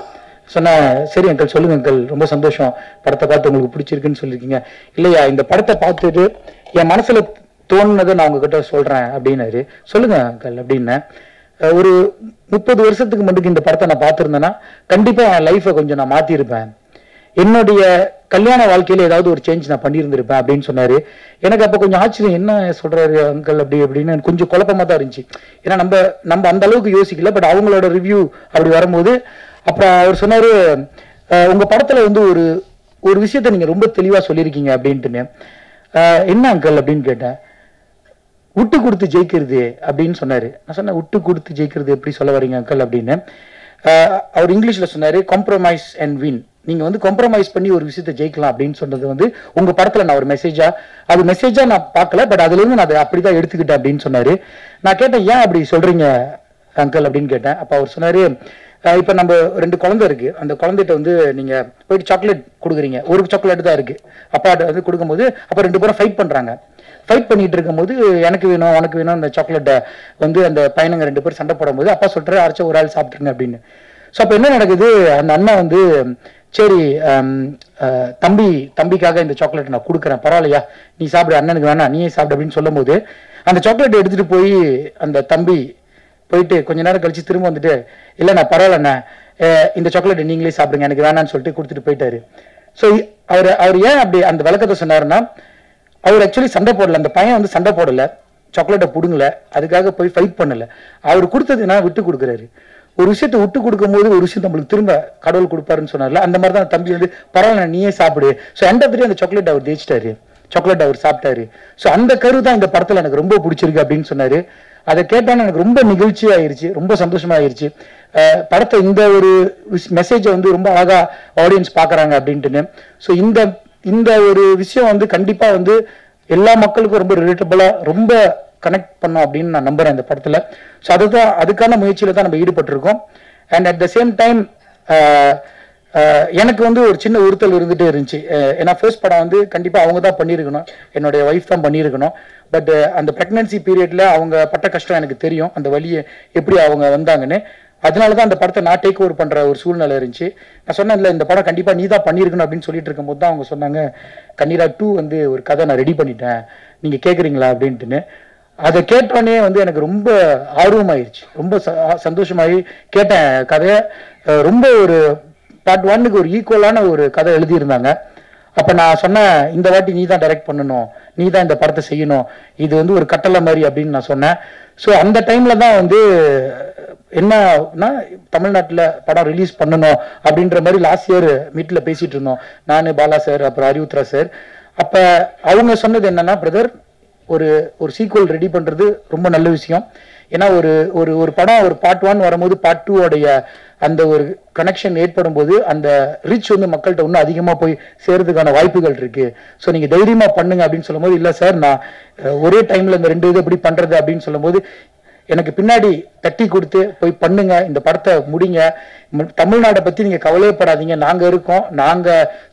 சொன்னேன், சரி அங்கிள் சொல்லுங்க அங்கிள், ரொம்ப சந்தோஷம், படத்தை பார்த்து உங்களுக்கு பிடிச்சிருக்குன்னு சொல்லியிருக்கீங்க. இல்லையா இந்த படத்தை பார்த்துட்டு என் மனசுல தோணுனதை நான் உங்ககிட்ட சொல்றேன் அப்படின்னாரு. சொல்லுங்க அங்கிள் அப்படின்னு. ஒரு 30 வருஷத்துக்கு முன்னாடி இந்த படத்தை நான் பார்த்திருந்தேன்னா கண்டிப்பா என் லைஃபை கொஞ்சம் நான் மாத்திருப்பேன், என்னுடைய கல்யாண வாழ்க்கையில ஏதாவது ஒரு சேஞ்ச் நான் பண்ணியிருந்திருப்பேன் அப்படின்னு சொன்னாரு. எனக்கு அப்ப கொஞ்சம் ஆச்சரியம், என்ன சொல்றாரு அங்கிள் அப்படின்னு கொஞ்சம் குழப்பமா தான் இருந்துச்சு. ஏன்னா நம்ம அந்த அளவுக்கு யோசிக்கல, பட் அவங்களோட ரிவ்யூ அப்படி வரும்போது அப்புறம் அவர் சொன்னாரு, உங்க படத்துல வந்து ஒரு விஷயத்த நீங்க ரொம்ப தெளிவா சொல்லியிருக்கீங்க அப்படின்ட்டுன்னு. என்ன அங்கிள் அப்படின்னு கேட்டேன். விட்டு கொடுத்து ஜெயிக்கிறது அப்படின்னு சொன்னாரு. நான் சொன்னேன், விட்டு கொடுத்து ஜெயிக்கிறது எப்படி சொல்ல வரீங்க அங்கிள் அப்படின்னு. அவர் இங்கிலீஷ்ல சொன்னாரு, காம்ப்ரமைஸ் அண்ட் வின். நீங்க வந்து காம்ப்ரமைஸ் பண்ணி ஒரு விஷயத்தை ஜெயிக்கலாம் அப்படின்னு சொன்னது வந்து உங்க படத்துல நான் ஒரு மெசேஜா நான் பார்க்கல, பட் அதுல இருந்து நான் அதை அப்படிதான் எடுத்துக்கிட்டேன் அப்படின்னு சொன்னாரு. நான் கேட்டேன், ஏன் அப்படி சொல்றீங்க அங்கிள் அப்படின்னு கேட்டேன். அப்ப அவர் சொன்னாரு, இப்ப நம்ம 2 குழந்தை இருக்கு, அந்த குழந்தைகிட்ட வந்து நீங்க போயிட்டு சாக்லேட் கொடுக்குறீங்க, ஒரு சாக்லேட் தான் இருக்கு, அப்பா வந்து கொடுக்கும்போது அப்ப 2 பேரும் ஃபைட் பண்றாங்க. ஃபைட் பண்ணிட்டு இருக்கும்போது எனக்கு வேணும் உனக்கு வேணும் அந்த சாக்லேட்டை வந்து அந்த பையனுங்க 2 பேரும் சண்டை போடும்போது அப்பா சொல்றாரு, அரைச்ச ஒரு ஆள் சாப்பிட்டுருங்க அப்படின்னு. ஸோ அப்ப என்ன நடக்குது, அந்த அண்ணன் வந்து சரி தம்பிக்காக இந்த சாக்லேட் நான் கொடுக்குறேன், பரவாயில்லையா நீ சாப்பிடு, அண்ணனுக்கு வேணாம் நீயே சாப்பிடு அப்படின்னு சொல்லும் போது அந்த சாக்லேட் எடுத்துட்டு போய் அந்த தம்பி போயிட்டு கொஞ்ச நேரம் கழிச்சு திரும்ப வந்துட்டு, இல்லை நான் பரவாயில்லண்ணா இந்த சாக்லேட் நீங்களே சாப்பிடுங்க எனக்கு வேணான்னு சொல்லிட்டு கொடுத்துட்டு போயிட்டாரு. ஸோ அவர் ஏன் அப்படி அந்த விளக்கத்தை சொன்னாருன்னா, அவர் ஆக்சுவலி சண்டை போடல, அந்த பையன் வந்து சண்டை போடல, சாக்லேட்டை பிடுங்கல, அதுக்காக போய் ஃபைட் பண்ணல. அவர் கொடுத்ததுன்னா விட்டு கொடுக்குறாரு. ஒரு விஷயத்தை விட்டு கொடுக்கும் போது ஒரு விஷயம் நம்மளுக்கு திரும்ப கடவுள் கொடுப்பாருன்னு சொன்னார்ல, அந்த மாதிரி தான் தம்பி வந்து பரவாயில்ல நீயே சாப்பிடு. ஸோ எண்ட் ஆஃப் தி டே அந்த சாக்லேட் அவர் ஜெயிச்சிட்டாரு, சாக்லேட் அவர் சாப்பிட்டாரு. ஸோ அந்த கரு தான் இந்த படத்தில் எனக்கு ரொம்ப பிடிச்சிருக்கு அப்படின்னு சொன்னாரு. அதை கேட்டாலும் எனக்கு ரொம்ப நிகழ்ச்சி ஆயிருச்சு, ரொம்ப சந்தோஷமா ஆயிருச்சு. படத்தை இந்த ஒரு மெசேஜை வந்து ரொம்ப அழகா ஆடியன்ஸ் பார்க்குறாங்க அப்படின்ட்டுன்னு. ஸோ இந்த ஒரு விஷயம் வந்து கண்டிப்பா வந்து எல்லா மக்களுக்கும் ரொம்ப ரிலேட்டபிளா ரொம்ப கனெக்ட் பண்ணோம் அப்படின்னு நான் நம்புறேன் இந்த படத்துல. ஸோ அதுக்கான முயற்சியில தான் நம்ம ஈடுபட்டிருக்கோம். And at the same time எனக்கு வந்து ஒரு சின்ன உறுத்தல் இருந்துட்டே இருந்துச்சு. ஏன்னா ஃபர்ஸ்ட் படம் வந்து கண்டிப்பா அவங்க தான் பண்ணியிருக்கணும், என்னுடைய ஒய்ஃப் தான் பண்ணியிருக்கணும். பட் அந்த பிரெக்னன்சி பீரியட்ல அவங்க பட்ட கஷ்டம் எனக்கு தெரியும், அந்த வழியை எப்படி அவங்க வந்தாங்கன்னு. அதனாலதான் அந்த படத்தை நான் டேக் ஓவர் பண்ற ஒரு சூழ்நிலை இருந்துச்சு. நான் சொன்னேன் இல்லை இந்த படம் கண்டிப்பா நீ தான் பண்ணியிருக்கணும் அப்படின்னு சொல்லிட்டு இருக்கும்போது தான் அவங்க சொன்னாங்க, கண்ணீரா 2 வந்து ஒரு கதை நான் ரெடி பண்ணிட்டேன், நீங்க கேட்குறீங்களா அப்படின்ட்டுன்னு. அதை கேட்டோடனே வந்து எனக்கு ரொம்ப ஆர்வமாயிருச்சு, ரொம்ப சந்தோஷமாயி கேட்டேன் கதையை. ரொம்ப ஒரு பார்ட் 1க்கு ஒரு ஈக்குவலான ஒரு கதை எழுதியிருந்தாங்க. அப்ப நான் சொன்னேன், இந்த வாட்டி நீ தான் டைரக்ட் பண்ணணும், நீ தான் இந்த படத்தை செய்யணும், இது வந்து ஒரு கட்டளை மாதிரி அப்படின்னு நான் சொன்னேன். ஸோ அந்த டைம்ல தான் வந்து என்னன்னா தமிழ்நாட்டில் படம் ரிலீஸ் பண்ணணும் அப்படின்ற மாதிரி லாஸ்ட் இயர் மீட்டில் பேசிட்டு இருந்தோம், நான், பாலா சார், அப்புறம் அறிவுத்ரா சார். அப்ப அவங்க சொன்னது என்னன்னா, பிரதர் ஒரு சீக்வல் ரெடி பண்றது ரொம்ப நல்ல விஷயம். ஏன்னா ஒரு படம் ஒரு பார்ட் 1 வரும்போது பார்ட் 2 உடைய அந்த ஒரு கனெக்ஷன் ஏற்படும் போது அந்த ரிச் வந்து மக்கள்கிட்ட இன்னும் அதிகமா போய் சேர்றதுக்கான வாய்ப்புகள் இருக்கு. ஸோ நீங்க தைரியமா பண்ணுங்க அப்படின்னு சொல்லும் போது, இல்ல சார் நான் ஒரே டைம்ல இந்த 2 இது எப்படி பண்றது அப்படின்னு சொல்லும் போது எனக்கு பின்னாடி தட்டி கொடுத்து போய் பண்ணுங்க, இந்த படத்தை முடிங்க, தமிழ்நாட்டை பத்தி நீங்க கவலையப்படாதீங்க, நாங்க இருக்கோம், நாங்க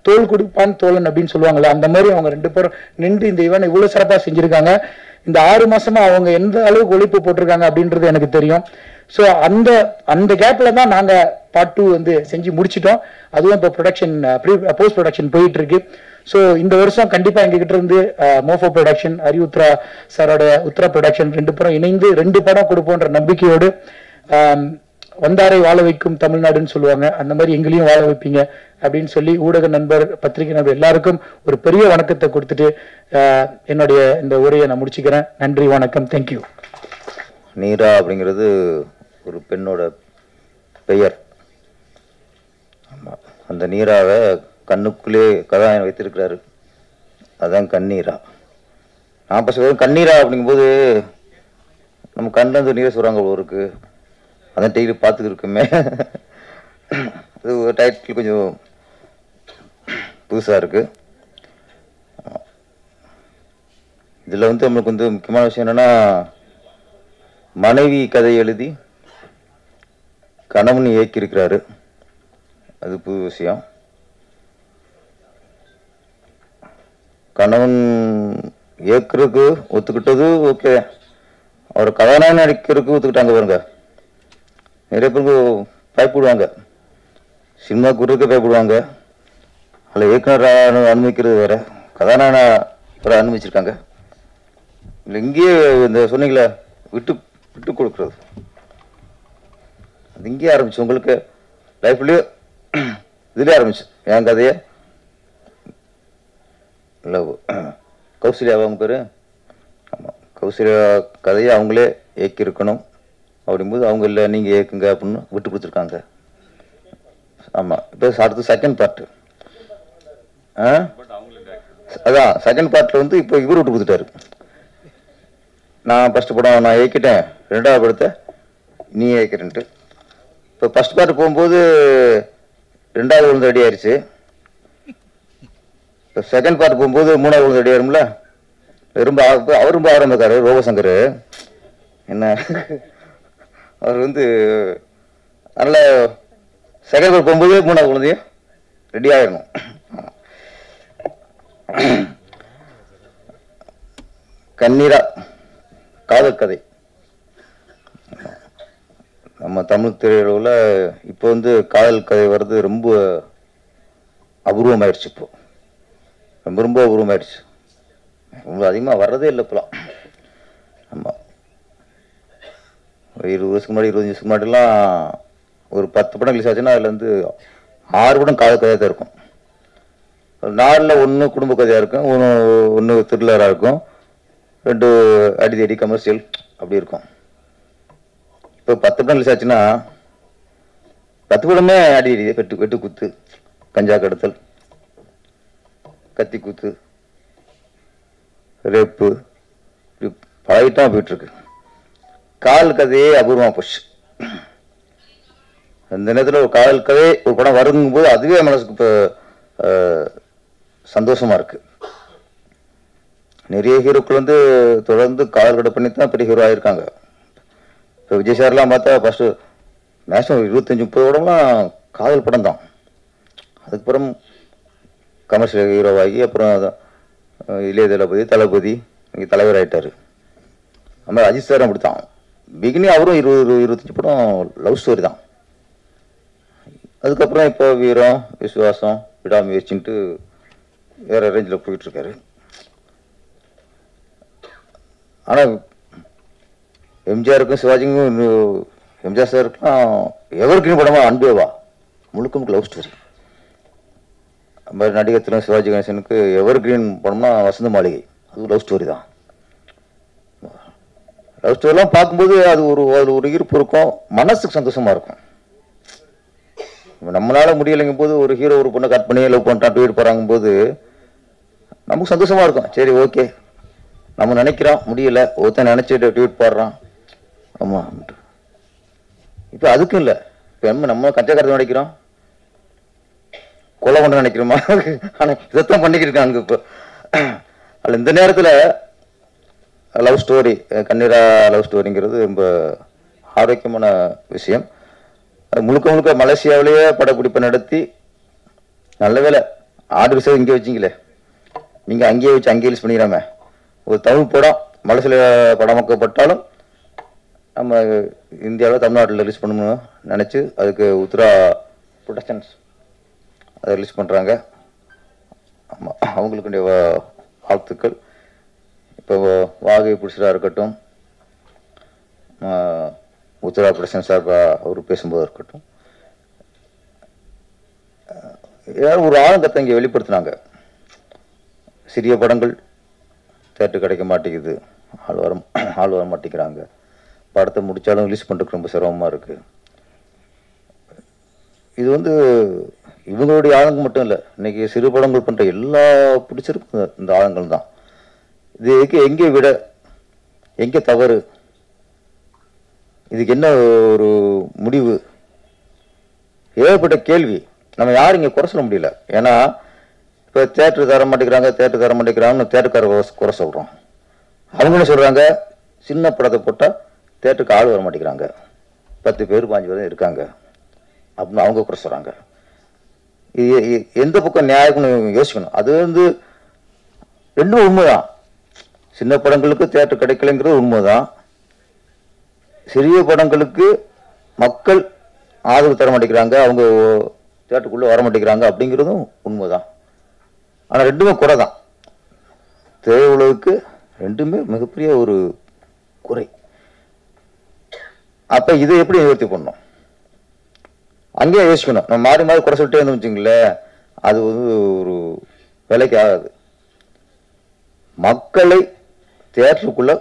தோல் கொடுப்பான் தோழன் அப்படின்னு சொல்லுவாங்கல்ல, அந்த மாதிரி அவங்க 2 பேரும் நின்று இந்த ஈவென்ட் இவ்வளவு சிறப்பா செஞ்சிருக்காங்க. இந்த 6 மாசமா அவங்க எந்த அளவுக்கு உழைப்பு போட்டிருக்காங்க அப்படின்றது எனக்கு தெரியும். ஸோ அந்த கேப்ல தான் நாங்க பார்ட் 2 வந்து செஞ்சு முடிச்சிட்டோம். அதுவும் இப்போ போஸ்ட் ப்ரொடக்ஷன் போயிட்டு இருக்கு. ஸோ இந்த வருஷம் கண்டிப்பா எங்ககிட்ட இருந்து மோஃபோ ப்ரொடக்ஷன், அறிவுத்ரா சாரோட உத்ரா ப்ரொடக்ஷன் 2 பேரும் இணைந்து 2 படம் கொடுப்போன்ற நம்பிக்கையோடு, வந்தாரை வாழ வைக்கும் தமிழ்நாடுன்னு சொல்லுவாங்க, அந்த மாதிரி எங்களையும் வாழ வைப்பீங்க அப்படின்னு சொல்லி ஊடக நண்பர், பத்திரிகை நண்பர் எல்லாருக்கும் ஒரு பெரிய வணக்கத்தை கொடுத்துட்டு என்னுடைய இந்த உரையை நான் முடிச்சுக்கிறேன். நன்றி, வணக்கம், தேங்க்யூ. நீரா அப்படிங்கிறது ஒரு பெண்ணோட பெயர். ஆமாம், அந்த நீராவை கண்ணுக்குள்ளே கதாநாயகன் வைத்திருக்கிறாரு, அதுதான் கண்ணீரா. நான் இப்போ சொல்ல கண்ணீரா அப்படிங்கும்போது நம்ம கண்ணில் வந்து நீரை சொல்கிறாங்க இருக்கு, அதான் டெய்லி பார்த்துட்டு இருக்குமே. அது ஒரு டைட்டில் கொஞ்சம் புதுசாக இருக்கு. இதில் வந்து நம்மளுக்கு வந்து முக்கியமான விஷயம் என்னன்னா, மனைவி கதை எழுதி கணவன் இயக்கியிருக்கிறாரு, அது புது விஷயம். கணவன் இயக்குறதுக்கு ஒத்துக்கிட்டது ஓகே, அவர் கதாநாயகன் நடிக்கிறதுக்கு ஒத்துக்கிட்டாங்க பாருங்க. நிறைய பேருக்கு பயப்படுவாங்க, சினிமா கூறதுக்கு பயப்படுவாங்க, அதில் இயக்குனர் அனுமதிக்கிறது வேற, கதாநாயகனை வேற அனுமதிச்சிருக்காங்க. இல்லை இங்கேயே இந்த சொன்னீங்களே விட்டு கொடுக்குறது, அது இங்கேயே ஆரம்பிச்சு உங்களுக்கு லைஃப்லயே இதுலேயே ஆரம்பிச்சு. என் கதையை இல்லை கௌசல்யாவா அவங்க பேர், ஆமாம், கௌசல்யா கதையை அவங்களே இயக்கியிருக்கணும் அப்படிங்கும்போது அவங்க இல்லை நீங்கள் இயக்குங்க அப்படின்னு விட்டு கொடுத்துருக்காங்க. ஆமாம், இப்போ அடுத்து செகண்ட் பார்ட்டு, அதான் செகண்ட் பார்ட்டில் வந்து இப்போ இவர் விட்டு கொடுத்துட்டாரு. நான் ஃபஸ்ட்டு படம் நான் இயக்கிட்டேன், 2வது படத்தை நீ இயக்கிறேன்ட்டு. இப்போ ஃபஸ்ட் பார்ட் போகும்போது 2வது விழுந்து ரெடி ஆயிடுச்சு. இப்போ செகண்ட் பார்ட் போகும்போது 3வது விழுந்து ரெடி ஆயிரும்ல. அவர் ரொம்ப ஆரம்பிக்காரு ரோபசங்கர், என்ன அவர் வந்து அதனால செகண்ட் பார்ட் போகும்போது 3வது விழுந்தையும் ரெடி ஆயிடணும். கண்ணீரா காதல் கதை நம்ம தமிழ் திரையுலகில் இப்போ வந்து காதல் கதை வர்றது ரொம்ப அபூர்வமாயிடுச்சு. இப்போ ரொம்ப அபூர்வமாயிடுச்சு, ரொம்ப அதிகமாக வர்றதே இல்லை இப்போலாம். ஆமாம், 20 வருஷத்துக்கு முன்னாடி 25 வருஷத்துக்கு முன்னாடிலாம் ஒரு 10 படம் ரிலீஸ் ஆச்சுன்னா அதில் வந்து 6 படம் காதல் கதையாக தான் இருக்கும். 4ல் 1 குடும்ப கதையாக இருக்கும், ஒன்று த்ரில்லராக இருக்கும், 2 அடி கமர்ஷியல் அப்படி இருக்கும். இப்போ 10 படம் ரிலீஸ் ஆச்சுன்னா 10 படமே அடி வெட்டு குத்து, கஞ்சா கடத்தல், கத்தி குத்து, ரேப்பு, இப்படி பழகிட்டான் போயிட்டு இருக்கு. காதல் கதையே அபூர்வமா போச்சு. அந்த நேரத்தில் ஒரு காதல் கதை ஒரு படம் வருங்கும்போது அதுவே மனசுக்கு இப்போ சந்தோஷமா இருக்கு. நிறைய ஹீரோக்கள் வந்து தொடர்ந்து காதல் கடை பண்ணி தான் பெரிய ஹீரோ ஆயிருக்காங்க. இப்போ விஜய் சார்லாம் பார்த்தா ஃபர்ஸ்ட் மேக்ஸிமம் 25-30 படம்லாம் காதல் படம் தான். அதுக்கப்புறம் கமர்ஷியல் ஹீரோவாகி அப்புறம் இளைய தளபதி இங்கே தலைவர் ஆகிட்டார். அது மாதிரி அஜித் சாரும் அப்படித்தான். பிகினி அவரும் 20-25 படம் லவ் ஸ்டோரி தான். அதுக்கப்புறம் இப்போ வீரம், விசுவாசம், விடாமுயற்சின்ட்டு வேற ரேஞ்சில் போயிட்டு இருக்காரு. ஆனால் எம்ஜிஆருக்கும் சிவாஜிக்கும் எம்ஜிஆர் சாருக்குலாம் எவருக்குன்னு படமா அன்பேவா முழுக்க லவ் ஸ்டோரி. அது மாதிரி நடிகத்திலும் சிவாஜி கணேசனுக்கு எவர் கிரீன் படம்னா வசந்த மாளிகை, அது லவ் ஸ்டோரி தான். லவ் ஸ்டோரிலாம் பார்க்கும்போது அது ஒரு ஈர்ப்பு இருக்கும், மனசுக்கு சந்தோஷமா இருக்கும். நம்மளால முடியலைங்கும் போது ஒரு ஹீரோ ஒரு பொண்ணை கட் பண்ணி லவ் பண்ணிட்டான் ட்வீட் போறாங்க போது நமக்கு சந்தோஷமா இருக்கும். சரி ஓகே, நம்ம நினைக்கிறோம் முடியல, ஒருத்தன் நினைச்சிட்டு ட்வீட் போடுறான். ஆமா, இப்போ அதுக்கும் இல்லை. இப்போ நம்ம கஞ்சக்காரத்தை நினைக்கிறோம், கொலை பண்ண நினைக்கிறோமா? ஆனா இதைத்தான் பண்ணிக்கிட்டு இருக்காங்க இப்போ. அதில் இந்த நேரத்தில் லவ் ஸ்டோரி, கண்ணீரா லவ் ஸ்டோரிங்கிறது ரொம்ப ஆரோக்கியமான விஷயம். முழுக்க மலேசியாவிலேயே படப்பிடிப்பை நடத்தி, நல்ல வேலை ஆர்டர் விஷயம் இங்கே வச்சிங்களே, நீங்கள் அங்கேயே வச்சு அங்கேயே ரிலீஸ் பண்ணிக்கிறாம. ஒரு தமிழ் படம் மலேசியாவில் படமாக்கப்பட்டாலும் நம்ம இந்தியாவில் தமிழ்நாட்டில் ரிலீஸ் பண்ணணும்னு நினச்சி அதுக்கு உத்ரா ப்ரொடக்ஷன்ஸ் அதை ரிலீஸ் பண்ணுறாங்க. ஆமாம், அவங்களுக்குடைய வாழ்த்துக்கள். இப்போ வாகை புடிச்சராக இருக்கட்டும், உத்ரா ப்ரொடக்ஷன் சார் அவர் பேசும்போது இருக்கட்டும், ஏதாவது ஒரு ஆளுங்கத்தை இங்கே வெளிப்படுத்தினாங்க. சிறிய படங்கள் தேட்டர் கிடைக்க மாட்டேங்குது, ஆள் வர மாட்டேங்கிறாங்க, படத்தை முடித்தாலும் ரிலீஸ் பண்ணுறதுக்கு ரொம்ப சிரமமாக இருக்குது. இது வந்து இவங்களுடைய ஆளுங்க மட்டும் இல்லை, இன்னைக்கு சிறு படங்கள் பண்ணுற எல்லா பிடிச்சிருக்கும் இந்த ஆளுங்கள் தான். இதுக்கு எங்கே விட, எங்கே தவறு, இதுக்கு என்ன ஒரு முடிவு, ஏகப்பட்ட கேள்வி. நம்ம யாரும் இங்கே குறை சொல்ல முடியல. ஏன்னா இப்போ தேட்டர் தர மாட்டேங்கிறாங்கன்னு தேட்டருக்கார குறை சொல்கிறோம். அவங்க என்ன சொல்கிறாங்க, சின்ன படத்தை போட்டால் தேட்டருக்கு ஆள் வர மாட்டேங்கிறாங்க, 10 பேர் 5 பேர் இருக்காங்க அப்படின்னு அவங்க குறை சொல்கிறாங்க. எந்த பக்கம் நியாயம்னு யோசிக்கணும். அது வந்து ரெண்டும் உண்மைதான். சின்ன படங்களுக்கு தேட்டர் கிடைக்கலைங்கிறது உண்மைதான். சிறிய படங்களுக்கு மக்கள் ஆதரவு தர மாட்டேங்கிறாங்க, அவங்க தேட்டருக்குள்ளே வர மாட்டேங்கிறாங்க அப்படிங்கிறதும் உண்மைதான். ஆனால் ரெண்டுமே குறை தான். திரையுலகுக்கு ரெண்டுமே மிகப்பெரிய ஒரு குறை. அப்போ இதை எப்படி நிவர்த்தி பண்ணணும், அங்கேயே யோசிக்கணும். நம்ம மாறி மாறி குறை சொல்லிட்டே இருந்தோம் வச்சுங்களேன், அது வந்து ஒரு வேலைக்கு ஆகாது. மக்களை தியேட்டருக்குள்ள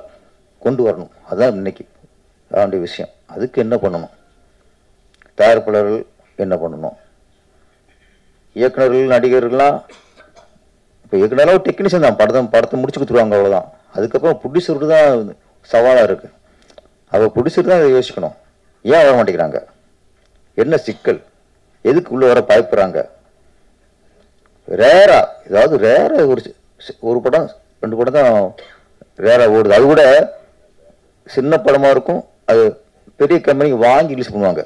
கொண்டு வரணும், அதுதான் இன்னைக்கு வேண்டிய விஷயம். அதுக்கு என்ன பண்ணணும், தயாரிப்பாளர்கள் என்ன பண்ணணும், இயக்குநர்கள், நடிகர்கள்லாம். இப்போ இயக்குனராக ஒரு டெக்னீஷியன் தான், படத்தை முடிச்சு கொடுத்துருவாங்க, அவ்வளோதான். அதுக்கப்புறம் ப்ரொடியூசருக்கு தான் சவாலாக இருக்கு. அவள் ப்ரொடியூசர் தான் இதை யோசிக்கணும். ஏன் வர மாட்டேங்கிறாங்க, என்ன சிக்கல், எதுக்கு உள்ள வர பயப்படுறாங்க. ரேரா, ஏதாவது ரேரா ஒரு படம் 2 படம் தான் ரேரா ஓடுது. அது கூட சின்ன படமா இருக்கும், அது பெரிய கம்பெனிக்கு வாங்கி ரிலீஸ் பண்ணுவாங்க.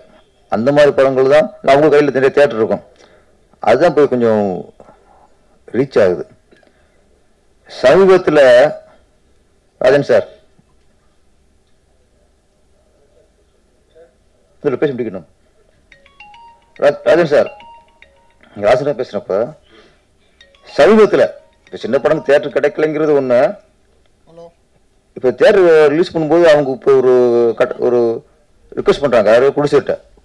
அந்த மாதிரி படங்கள் தான் அவங்க கையில் நிறைய தியேட்டர் இருக்கும், அதுதான் போய் கொஞ்சம் ரீச் ஆகுது. சமீபத்தில் ராஜன் சார் இதில் பேச முடிக்கணும். ராஜன் சார், ராஜனா பேசுறப்ப சமீபத்தில் இப்போ சின்ன படம் தியேட்டர் கிடைக்கலைங்கிறது ஒன்று. இப்போ தியேட்டர் ரிலீஸ் பண்ணும்போது அவங்க இப்போ ஒரு ரிக்வெஸ்ட் பண்ணுறாங்க, யாரோ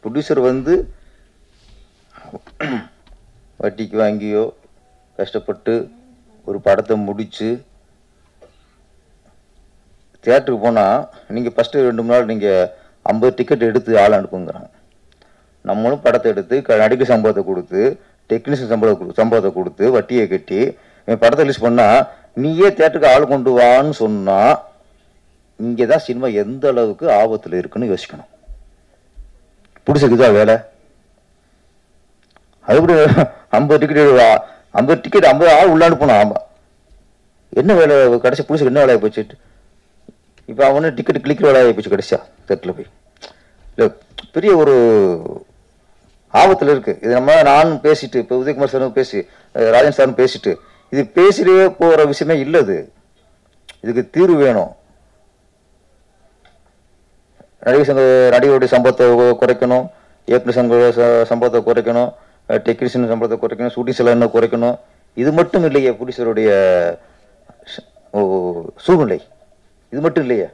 ப்ரொடியூசர் வந்து வட்டிக்கு வாங்கியோ கஷ்டப்பட்டு ஒரு படத்தை முடித்து தியேட்டருக்கு போனால் நீங்கள் ஃபஸ்ட்டு 2 நாள் நீங்கள் 50 டிக்கெட் எடுத்து ஆள் அனுப்புங்கிறாங்க. நம்மளும் படத்தை எடுத்து நடிகை சம்பளத்தை கொடுத்து டெக்னீஷியன் சம்பளத்தை கொடுத்து வட்டியை கட்டி படத்தை ரிலீஸ் பண்ணால் நீயே தியேட்டருக்கு ஆள் கொண்டு வான்னு சொன்னால் இங்கே தான் சினிமா எந்த அளவுக்கு ஆபத்தில் இருக்குன்னு யோசிக்கணும். பிடிச்சிக்குதா வேலை? அதுபடி 50 டிக்கெட் 50 ஆள் உள்ள அனுப்பணும். ஆமாம், என்ன வேலை கடைசி புதுசுக்கு என்ன வேலையை போச்சு? இப்போ அவனு டிக்கெட் கிளிக்கிற வேலையை போச்சு கடைசியா தேட்டரில் போய். இல்லை, பெரிய ஒரு ஆபத்தில் இருக்குது. இது நானும் பேசிட்டு, இப்போ உதயகுமார் சாரும் பேசி ராஜன் சாரும் பேசிட்டு, இது பேசிட்டே போகிற விஷயமே இல்லை. இதுக்கு தீர்வு வேணும். நடிகருடைய சம்பளத்தை குறைக்கணும், இயக்குனர் சம்பளத்தை குறைக்கணும், டெக்னீஷியன் சம்பளத்தை குறைக்கணும், ஷூட்டிங் செலவு குறைக்கணும். இது மட்டும் இல்லையே ப்ரொடியூசருடைய சூழ்நிலை. இது மட்டும் இல்லையே.